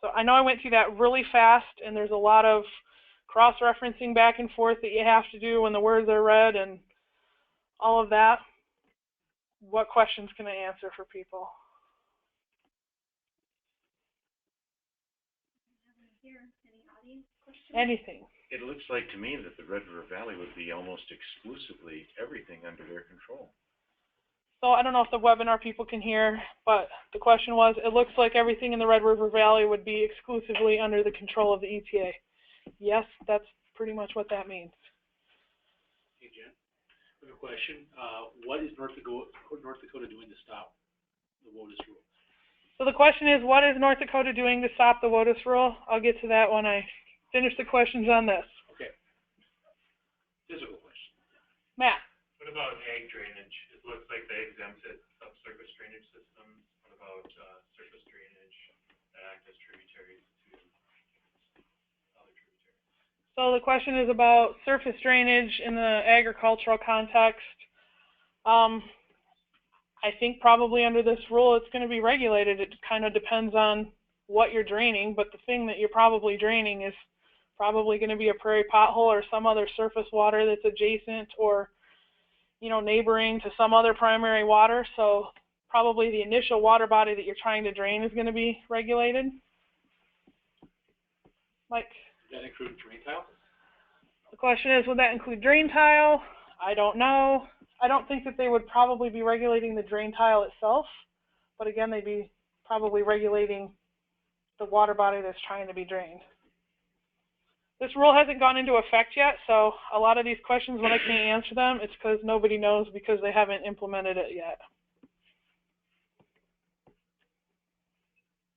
So I know I went through that really fast, and there's a lot of cross-referencing back and forth that you have to do when the words are read and all of that. What questions can I answer for people? Anything. It looks like to me that the Red River Valley would be almost exclusively everything under their control. So I don't know if the webinar people can hear, but the question was, it looks like everything in the Red River Valley would be exclusively under the control of the EPA. Yes, that's pretty much what that means. Hey, Jen, I have a question. What is North Dakota doing to stop the WOTUS rule? So the question is, what is North Dakota doing to stop the WOTUS rule? I'll get to that when I finish the questions on this. Okay. Physical question. Matt. What about ag drainage? It looks like they exempted subsurface drainage systems. What about surface drainage that act as tributaries to other tributaries? So the question is about surface drainage in the agricultural context. I think probably under this rule it's going to be regulated. It kind of depends on what you're draining, but the thing that you're probably draining is probably going to be a prairie pothole or some other surface water that's adjacent or, you know, neighboring to some other primary water. So probably the initial water body that you're trying to drain is going to be regulated. Mike? Does that include drain tile? The question is, would that include drain tile? I don't know. I don't think that they would probably be regulating the drain tile itself, but again, they'd be probably regulating the water body that's trying to be drained. This rule hasn't gone into effect yet, so a lot of these questions, when I can't answer them, it's because nobody knows because they haven't implemented it yet.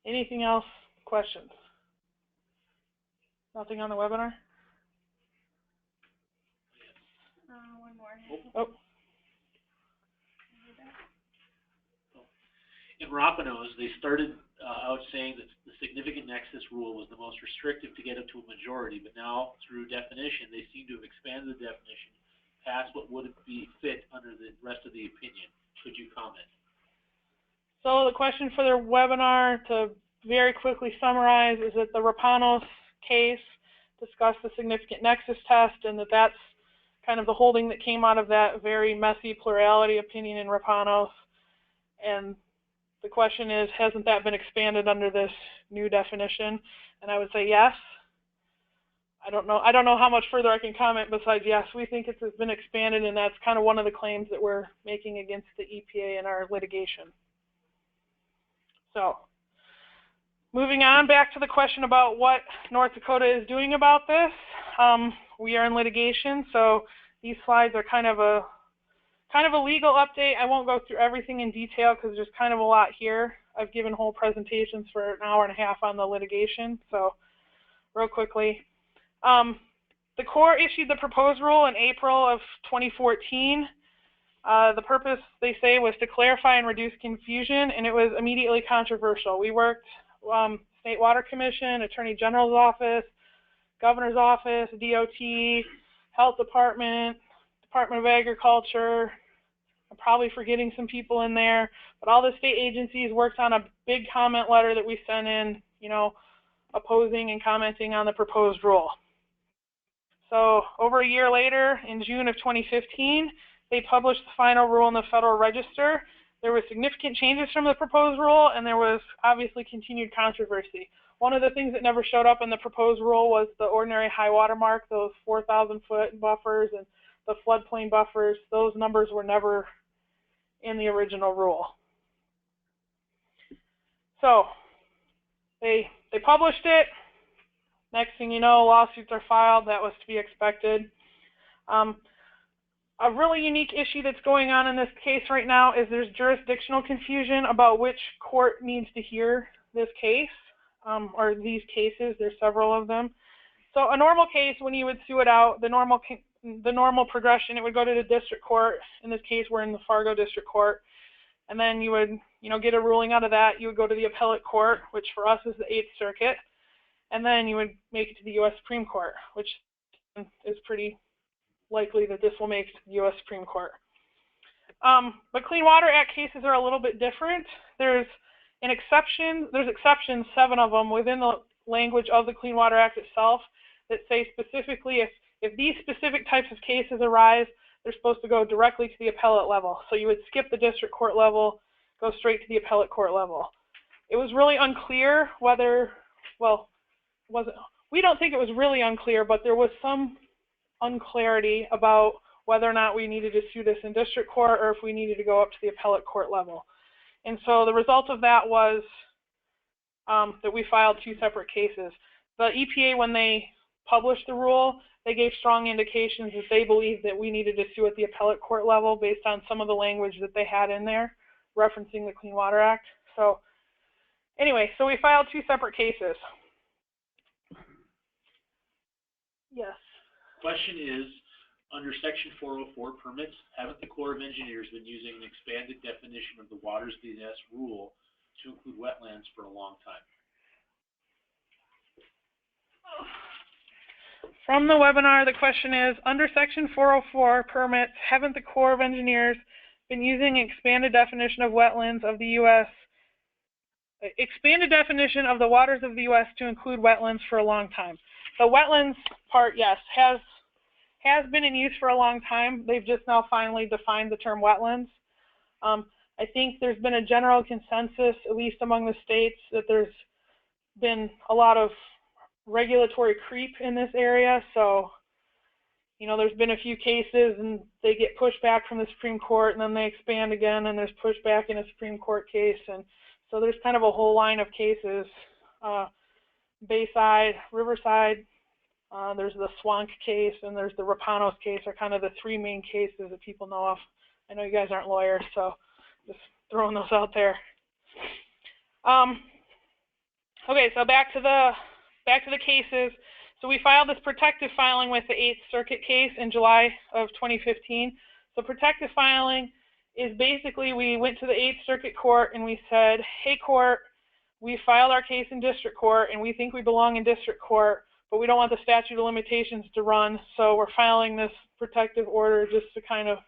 Anything else? Questions? Nothing on the webinar? One more. Oh. In Rapinos, they started out saying that the significant nexus rule was the most restrictive to get up to a majority, but now through definition, they seem to have expanded the definition past what would be fit under the rest of the opinion. Could you comment? So the question for their webinar, to very quickly summarize, is that the Rapanos case discussed the significant nexus test, and that's kind of the holding that came out of that very messy plurality opinion in Rapanos. And the question is, hasn't that been expanded under this new definition? And I would say yes. I don't know how much further I can comment besides yes, we think it's been expanded, and that's kind of one of the claims that we're making against the EPA in our litigation. So Moving on back to the question about what North Dakota is doing about this. We are in litigation, so these slides are kind of a legal update. I won't go through everything in detail because there's kind of a lot here. I've given whole presentations for an hour and a half on the litigation, so real quickly. The Corps issued the proposed rule in April of 2014. The purpose, they say, was to clarify and reduce confusion, and it was immediately controversial. We worked State Water Commission, Attorney General's office, Governor's office, DOT, Health Department, Department of Agriculture. I'm probably forgetting some people in there, but all the state agencies worked on a big comment letter that we sent in, you know, opposing and commenting on the proposed rule. So over a year later, in June of 2015, they published the final rule in the Federal Register. There were significant changes from the proposed rule, and there was obviously continued controversy. One of the things that never showed up in the proposed rule was the ordinary high water mark, those 4,000-foot buffers and the floodplain buffers. Those numbers were never in the original rule. So they published it. Next thing you know, lawsuits are filed. That was to be expected. A really unique issue that's going on in this case right now is there's jurisdictional confusion about which court needs to hear this case, or these cases. There's several of them. So a normal case, when you would sue it out, the normal progression, it would go to the district court. In this case, we're in the Fargo District Court. And then you would, get a ruling out of that. You would go to the Appellate Court, which for us is the 8th Circuit. And then you would make it to the U.S. Supreme Court, which is pretty likely that this will make it to the U.S. Supreme Court. But Clean Water Act cases are a little bit different. There's exceptions, 7 of them, within the language of the Clean Water Act itself that say specifically if these specific types of cases arise, they're supposed to go directly to the appellate level. So you would skip the district court level, go straight to the appellate court level. It was really unclear whether, we don't think it was really unclear, but there was some unclarity about whether or not we needed to sue this in district court or if we needed to go up to the appellate court level. And so the result of that was that we filed 2 separate cases. The EPA, when they published the rule, they gave strong indications that they believed that we needed to sue at the appellate court level based on some of the language that they had in there referencing the Clean Water Act. So anyway, so we filed 2 separate cases. Yes. Question is, under Section 404 permits, haven't the Corps of Engineers been using an expanded definition of the Waters BNS rule to include wetlands for a long time? From the webinar, the question is, under Section 404 permits, haven't the Corps of Engineers been using an expanded definition of wetlands of the U.S., expanded definition of the waters of the U.S. to include wetlands for a long time? The wetlands part, yes, has been in use for a long time. They've just now finally defined the term wetlands. I think there's been a general consensus, at least among the states, that there's been a lot of regulatory creep in this area. So, there's been a few cases and they get pushed back from the Supreme Court and then they expand again and there's pushback in a Supreme Court case. And so there's kind of a whole line of cases. Bayside, Riverside, there's the Swank case, and there's the Rapanos case are kind of the 3 main cases that people know of. I know you guys aren't lawyers, so just throwing those out there. Okay, so back to the cases. So we filed this protective filing with the 8th Circuit case in July of 2015. So protective filing is basically we went to the 8th Circuit Court and we said, hey court, we filed our case in district court and we think we belong in district court, but we don't want the statute of limitations to run, so we're filing this protective order just to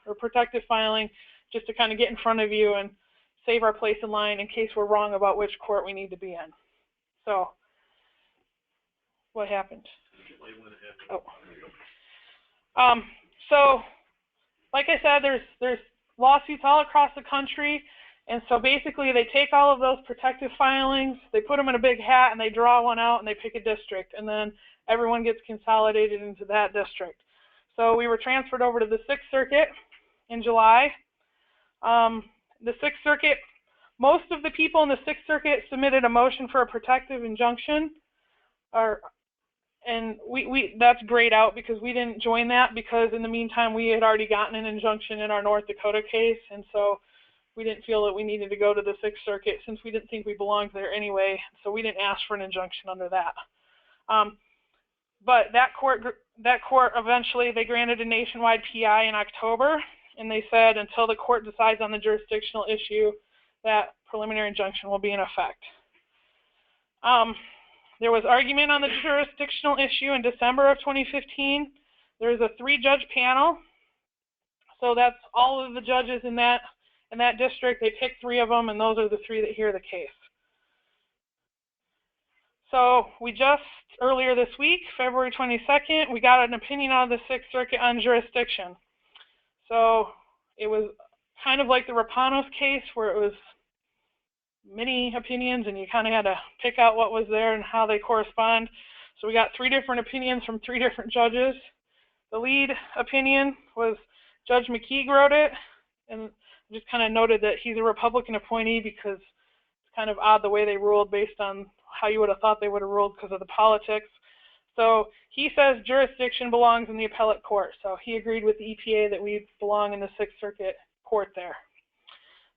or protective filing just to kind of get in front of you and save our place in line in case we're wrong about which court we need to be in. So, what happened? Oh. So, like I said, there's lawsuits all across the country. And so basically they take all of those protective filings, they put them in a big hat and they draw one out and they pick a district and then everyone gets consolidated into that district. So we were transferred over to the 6th Circuit in July. The 6th Circuit most of the people in the Sixth Circuit submitted a motion for a protective injunction, and that's grayed out because we didn't join that, because in the meantime we had already gotten an injunction in our North Dakota case, and so we didn't feel that we needed to go to the Sixth Circuit since we didn't think we belonged there anyway, so we didn't ask for an injunction under that. But that court eventually, they granted a nationwide PI in October, and they said until the court decides on the jurisdictional issue, that preliminary injunction will be in effect. There was argument on the jurisdictional issue in December of 2015. There was a 3-judge panel, so that's all of the judges in that district. They picked 3 of them, and those are the 3 that hear the case. So we just, earlier this week, February 22nd, we got an opinion out of the Sixth Circuit on jurisdiction. So it was kind of like the Rapanos case, where it was many opinions and you kind of had to pick out what was there and how they correspond. So we got 3 different opinions from 3 different judges. The lead opinion was Judge McKeague wrote it, and just kind of noted that he's a Republican appointee because it's kind of odd the way they ruled based on how you would have thought they would have ruled because of the politics. So he says jurisdiction belongs in the appellate court. So he agreed with the EPA that we belong in the Sixth Circuit court there.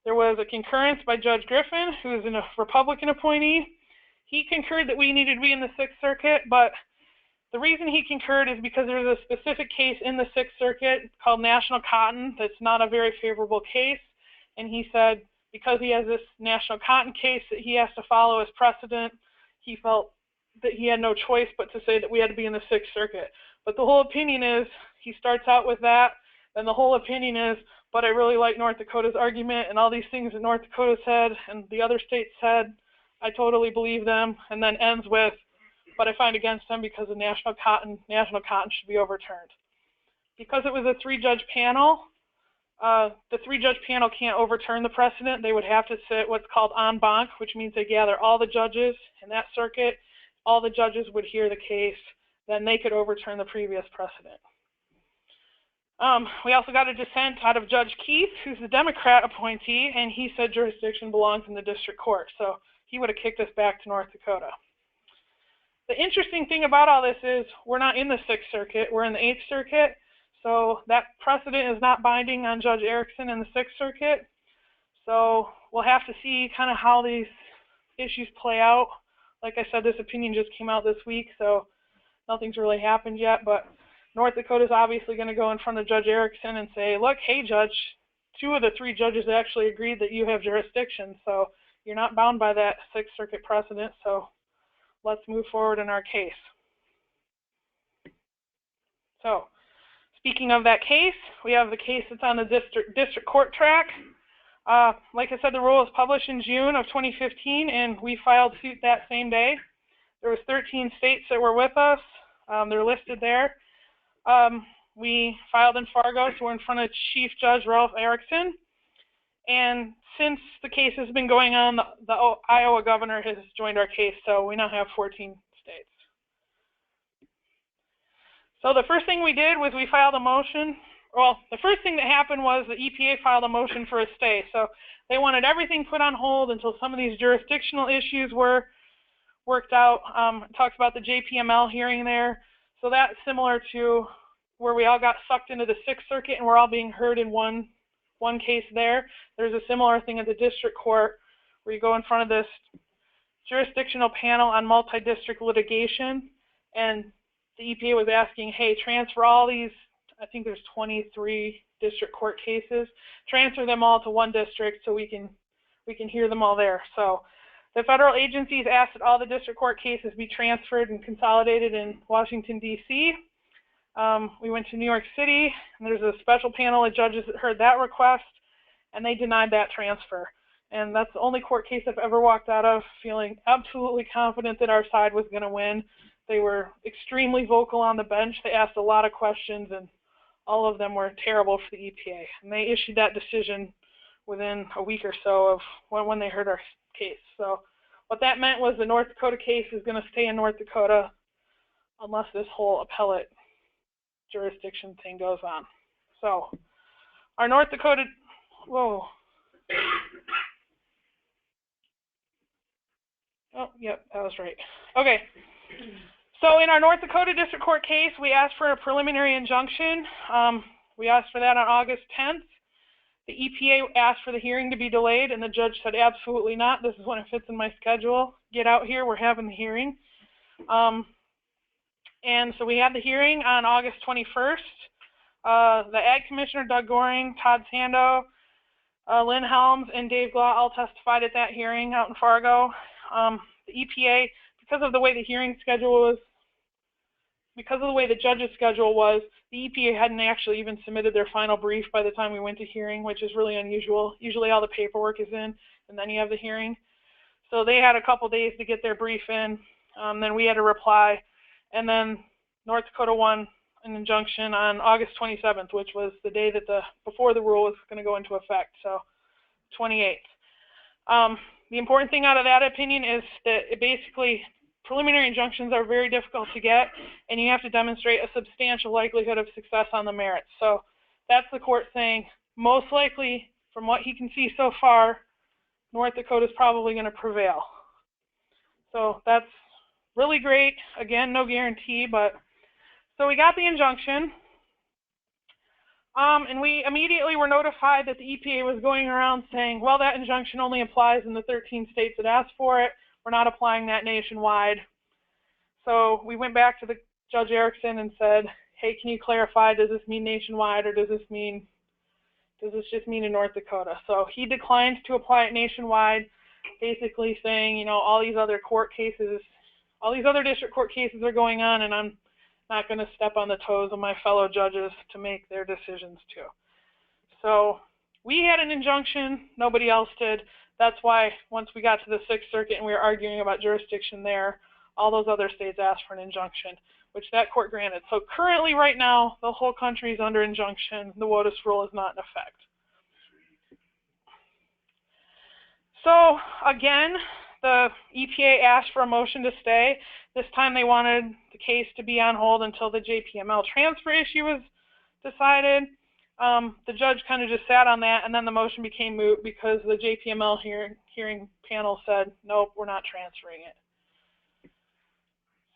There was a concurrence by Judge Griffin, who is a Republican appointee. He concurred that we needed to be in the Sixth Circuit, but the reason he concurred is because there's a specific case in the Sixth Circuit called National Cotton that's not a very favorable case, and he said because he has this National Cotton case that he has to follow as precedent, he felt that he had no choice but to say that we had to be in the Sixth Circuit. But the whole opinion is, he starts out with that, and the whole opinion is, but I really like North Dakota's argument and all these things that North Dakota said and the other states said, I totally believe them, and then ends with, but I find against them because of National Cotton should be overturned. Because it was a 3-judge panel, the 3-judge panel can't overturn the precedent. They would have to sit what's called en banc, which means they gather all the judges in that circuit. All the judges would hear the case, then they could overturn the previous precedent. We also got a dissent out of Judge Keith, who's the Democrat appointee, and he said jurisdiction belongs in the district court. So he would have kicked us back to North Dakota. The interesting thing about all this is we're not in the Sixth Circuit, we're in the Eighth Circuit. So that precedent is not binding on Judge Erickson in the Sixth Circuit. So we'll have to see kind of how these issues play out. Like I said, this opinion just came out this week, so nothing's really happened yet. But North Dakota's obviously going to go in front of Judge Erickson and say, look, hey, Judge, 2 of the 3 judges actually agreed that you have jurisdiction, so you're not bound by that Sixth Circuit precedent, so let's move forward in our case. So, speaking of that case, we have the case that's on the district court track. Like I said, the rule was published in June of 2015, and we filed suit that same day. There was 13 states that were with us. They're listed there. We filed in Fargo, so we're in front of Chief Judge Ralph Erickson. And since the case has been going on, the Iowa governor has joined our case, so we now have 14 states. So the first thing we did was we filed a motion. Well, the first thing that happened was the EPA filed a motion for a stay. So they wanted everything put on hold until some of these jurisdictional issues were worked out. It talks about the JPML hearing there. So that's similar to where we all got sucked into the Sixth Circuit and we're all being heard in one case there. There's a similar thing at the district court where you go in front of this jurisdictional panel on multi-district litigation, and the EPA was asking, hey, transfer all these, I think there's 23 district court cases, transfer them all to one district so we can hear them all there. So the federal agencies asked that all the district court cases be transferred and consolidated in Washington, D.C. We went to New York City, and there's a special panel of judges that heard that request, and they denied that transfer. And that's the only court case I've ever walked out of feeling absolutely confident that our side was going to win. They were extremely vocal on the bench. They asked a lot of questions, and all of them were terrible for the EPA. And they issued that decision within a week or so of when they heard our case. So what that meant was the North Dakota case is going to stay in North Dakota unless this whole appellate jurisdiction thing goes on. So our North Dakota, whoa. Oh, yep, that was right. Okay. So in our North Dakota District Court case, we asked for a preliminary injunction. We asked for that on August 10th. The EPA asked for the hearing to be delayed, and the judge said, absolutely not. This is when it fits in my schedule. Get out here. We're having the hearing. And so we had the hearing on August 21st. The Ag Commissioner, Doug Goring, Todd Sando, Lynn Helms, and Dave Glaw all testified at that hearing out in Fargo. The EPA, because of the way the hearing schedule was, because of the way the judge's schedule was, the EPA hadn't actually even submitted their final brief by the time we went to hearing, which is really unusual. Usually all the paperwork is in, and then you have the hearing. So they had a couple days to get their brief in. Then we had to reply. And then North Dakota won an injunction on August 27th, which was the day that before the rule was going to go into effect, so 28th. The important thing out of that opinion is that it basically, preliminary injunctions are very difficult to get, and you have to demonstrate a substantial likelihood of success on the merits. So that's the court saying, most likely, from what he can see so far, North Dakota is probably going to prevail. So that's really great. Again, no guarantee, but so we got the injunction. And we immediately were notified that the EPA was going around saying, well, that injunction only applies in the 13 states that asked for it. We're not applying that nationwide. So we went back to the Judge Erickson and said, hey, can you clarify, does this mean nationwide, or does this just mean in North Dakota? So he declined to apply it nationwide, basically saying, you know, all these other district court cases are going on, and I'm not going to step on the toes of my fellow judges to make their decisions too. So we had an injunction, nobody else did. That's why once we got to the Sixth Circuit and we were arguing about jurisdiction there, all those other states asked for an injunction, which that court granted. So currently right now, the whole country is under injunction. The WOTUS rule is not in effect. So again, the EPA asked for a motion to stay. This time they wanted the case to be on hold until the JPML transfer issue was decided. The judge kind of just sat on that, and then the motion became moot because the JPML hearing panel said, nope, we're not transferring it.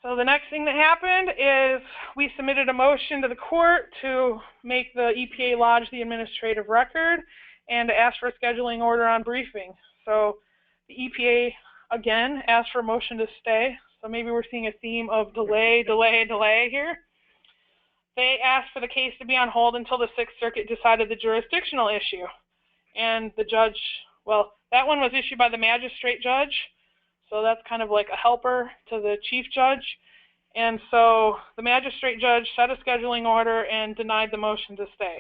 So the next thing that happened is we submitted a motion to the court to make the EPA lodge the administrative record and to ask for a scheduling order on briefing. So the EPA, again, asked for a motion to stay. So maybe we're seeing a theme of delay, delay, delay here. They asked for the case to be on hold until the Sixth Circuit decided the jurisdictional issue. And the judge, well, that one was issued by the magistrate judge. So that's kind of like a helper to the chief judge. And so the magistrate judge set a scheduling order and denied the motion to stay.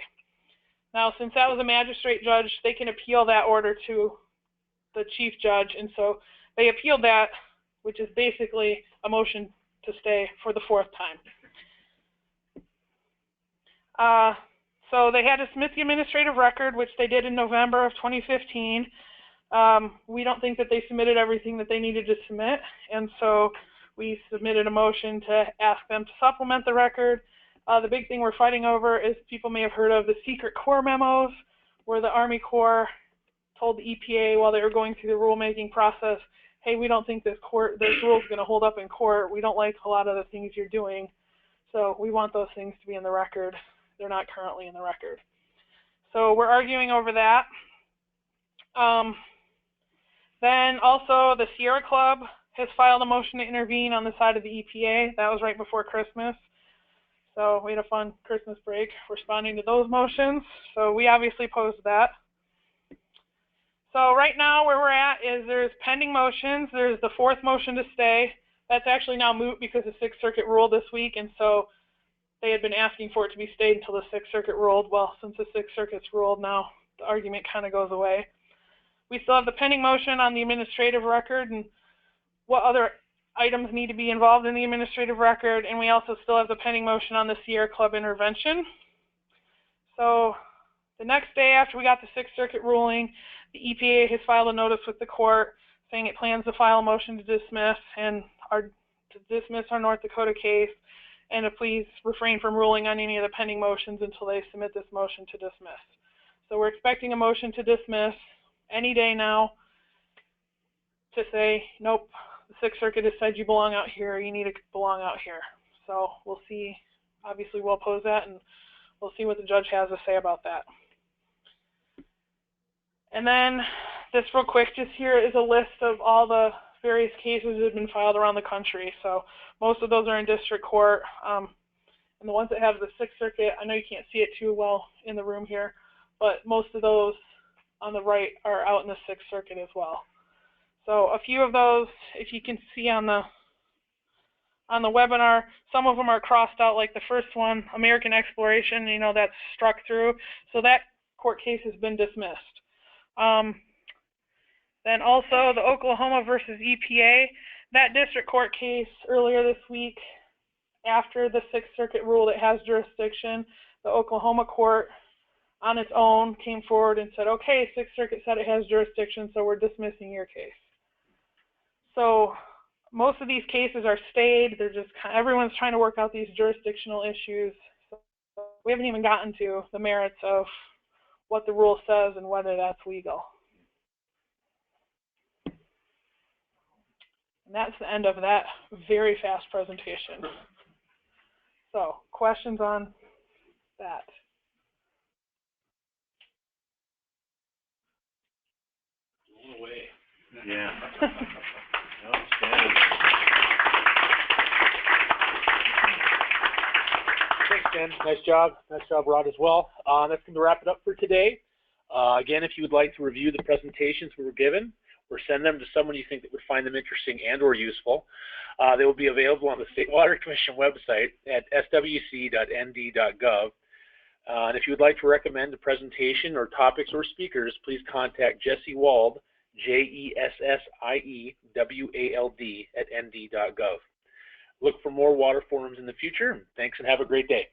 Now, since that was a magistrate judge, they can appeal that order to the chief judge. And so they appealed that, which is basically a motion to stay for the fourth time. So they had to submit the administrative record, which they did in November of 2015. We don't think that they submitted everything that they needed to submit, and so we submitted a motion to ask them to supplement the record. The big thing we're fighting over is, people may have heard of the secret Corps memos, where the Army Corps told the EPA while they were going through the rulemaking process, hey, we don't think this rule is going to hold up in court. We don't like a lot of the things you're doing. So we want those things to be in the record. They're not currently in the record. So we're arguing over that. Then also the Sierra Club has filed a motion to intervene on the side of the EPA. That was right before Christmas. So we had a fun Christmas break responding to those motions. So we obviously opposed that. So right now where we're at is there's pending motions. There's the fourth motion to stay. That's actually now moot because the Sixth Circuit ruled this week, and so they had been asking for it to be stayed until the Sixth Circuit ruled. Well, since the Sixth Circuit's ruled now, the argument kind of goes away. We still have the pending motion on the administrative record and what other items need to be involved in the administrative record, and we also still have the pending motion on the Sierra Club intervention. So the next day after we got the Sixth Circuit ruling, the EPA has filed a notice with the court saying it plans to file a motion to dismiss our North Dakota case, and to please refrain from ruling on any of the pending motions until they submit this motion to dismiss. So we're expecting a motion to dismiss any day now to say, nope, the Sixth Circuit has said you belong out here, you need to belong out here. So we'll see. Obviously, we'll oppose that, and we'll see what the judge has to say about that. And then, this real quick, just here is a list of all the various cases that have been filed around the country. So most of those are in district court. And the ones that have the Sixth Circuit, I know you can't see it too well in the room here, but most of those on the right are out in the Sixth Circuit as well. So a few of those, if you can see on the webinar, some of them are crossed out, like the first one, American Exploration, you know, that's struck through. So that court case has been dismissed. Then also the Oklahoma versus EPA, that district court case earlier this week, after the Sixth Circuit ruled it has jurisdiction, the Oklahoma court on its own came forward and said, okay, Sixth Circuit said it has jurisdiction, so we're dismissing your case. So most of these cases are stayed. They're just everyone's trying to work out these jurisdictional issues. So we haven't even gotten to the merits of what the rule says and whether that's legal. And that's the end of that very fast presentation. So, questions on that? Blown away. Yeah. Outstanding. Thanks, Dan. Nice job. Nice job, Rod, as well. That's going to wrap it up for today. Again, if you would like to review the presentations we were given, or send them to someone you think that would find them interesting and or useful, they will be available on the State Water Commission website at swc.nd.gov. And if you would like to recommend a presentation or topics or speakers, please contact Jesse Wald, JESSIEWALD @nd.gov. Look for more water forums in the future. Thanks and have a great day.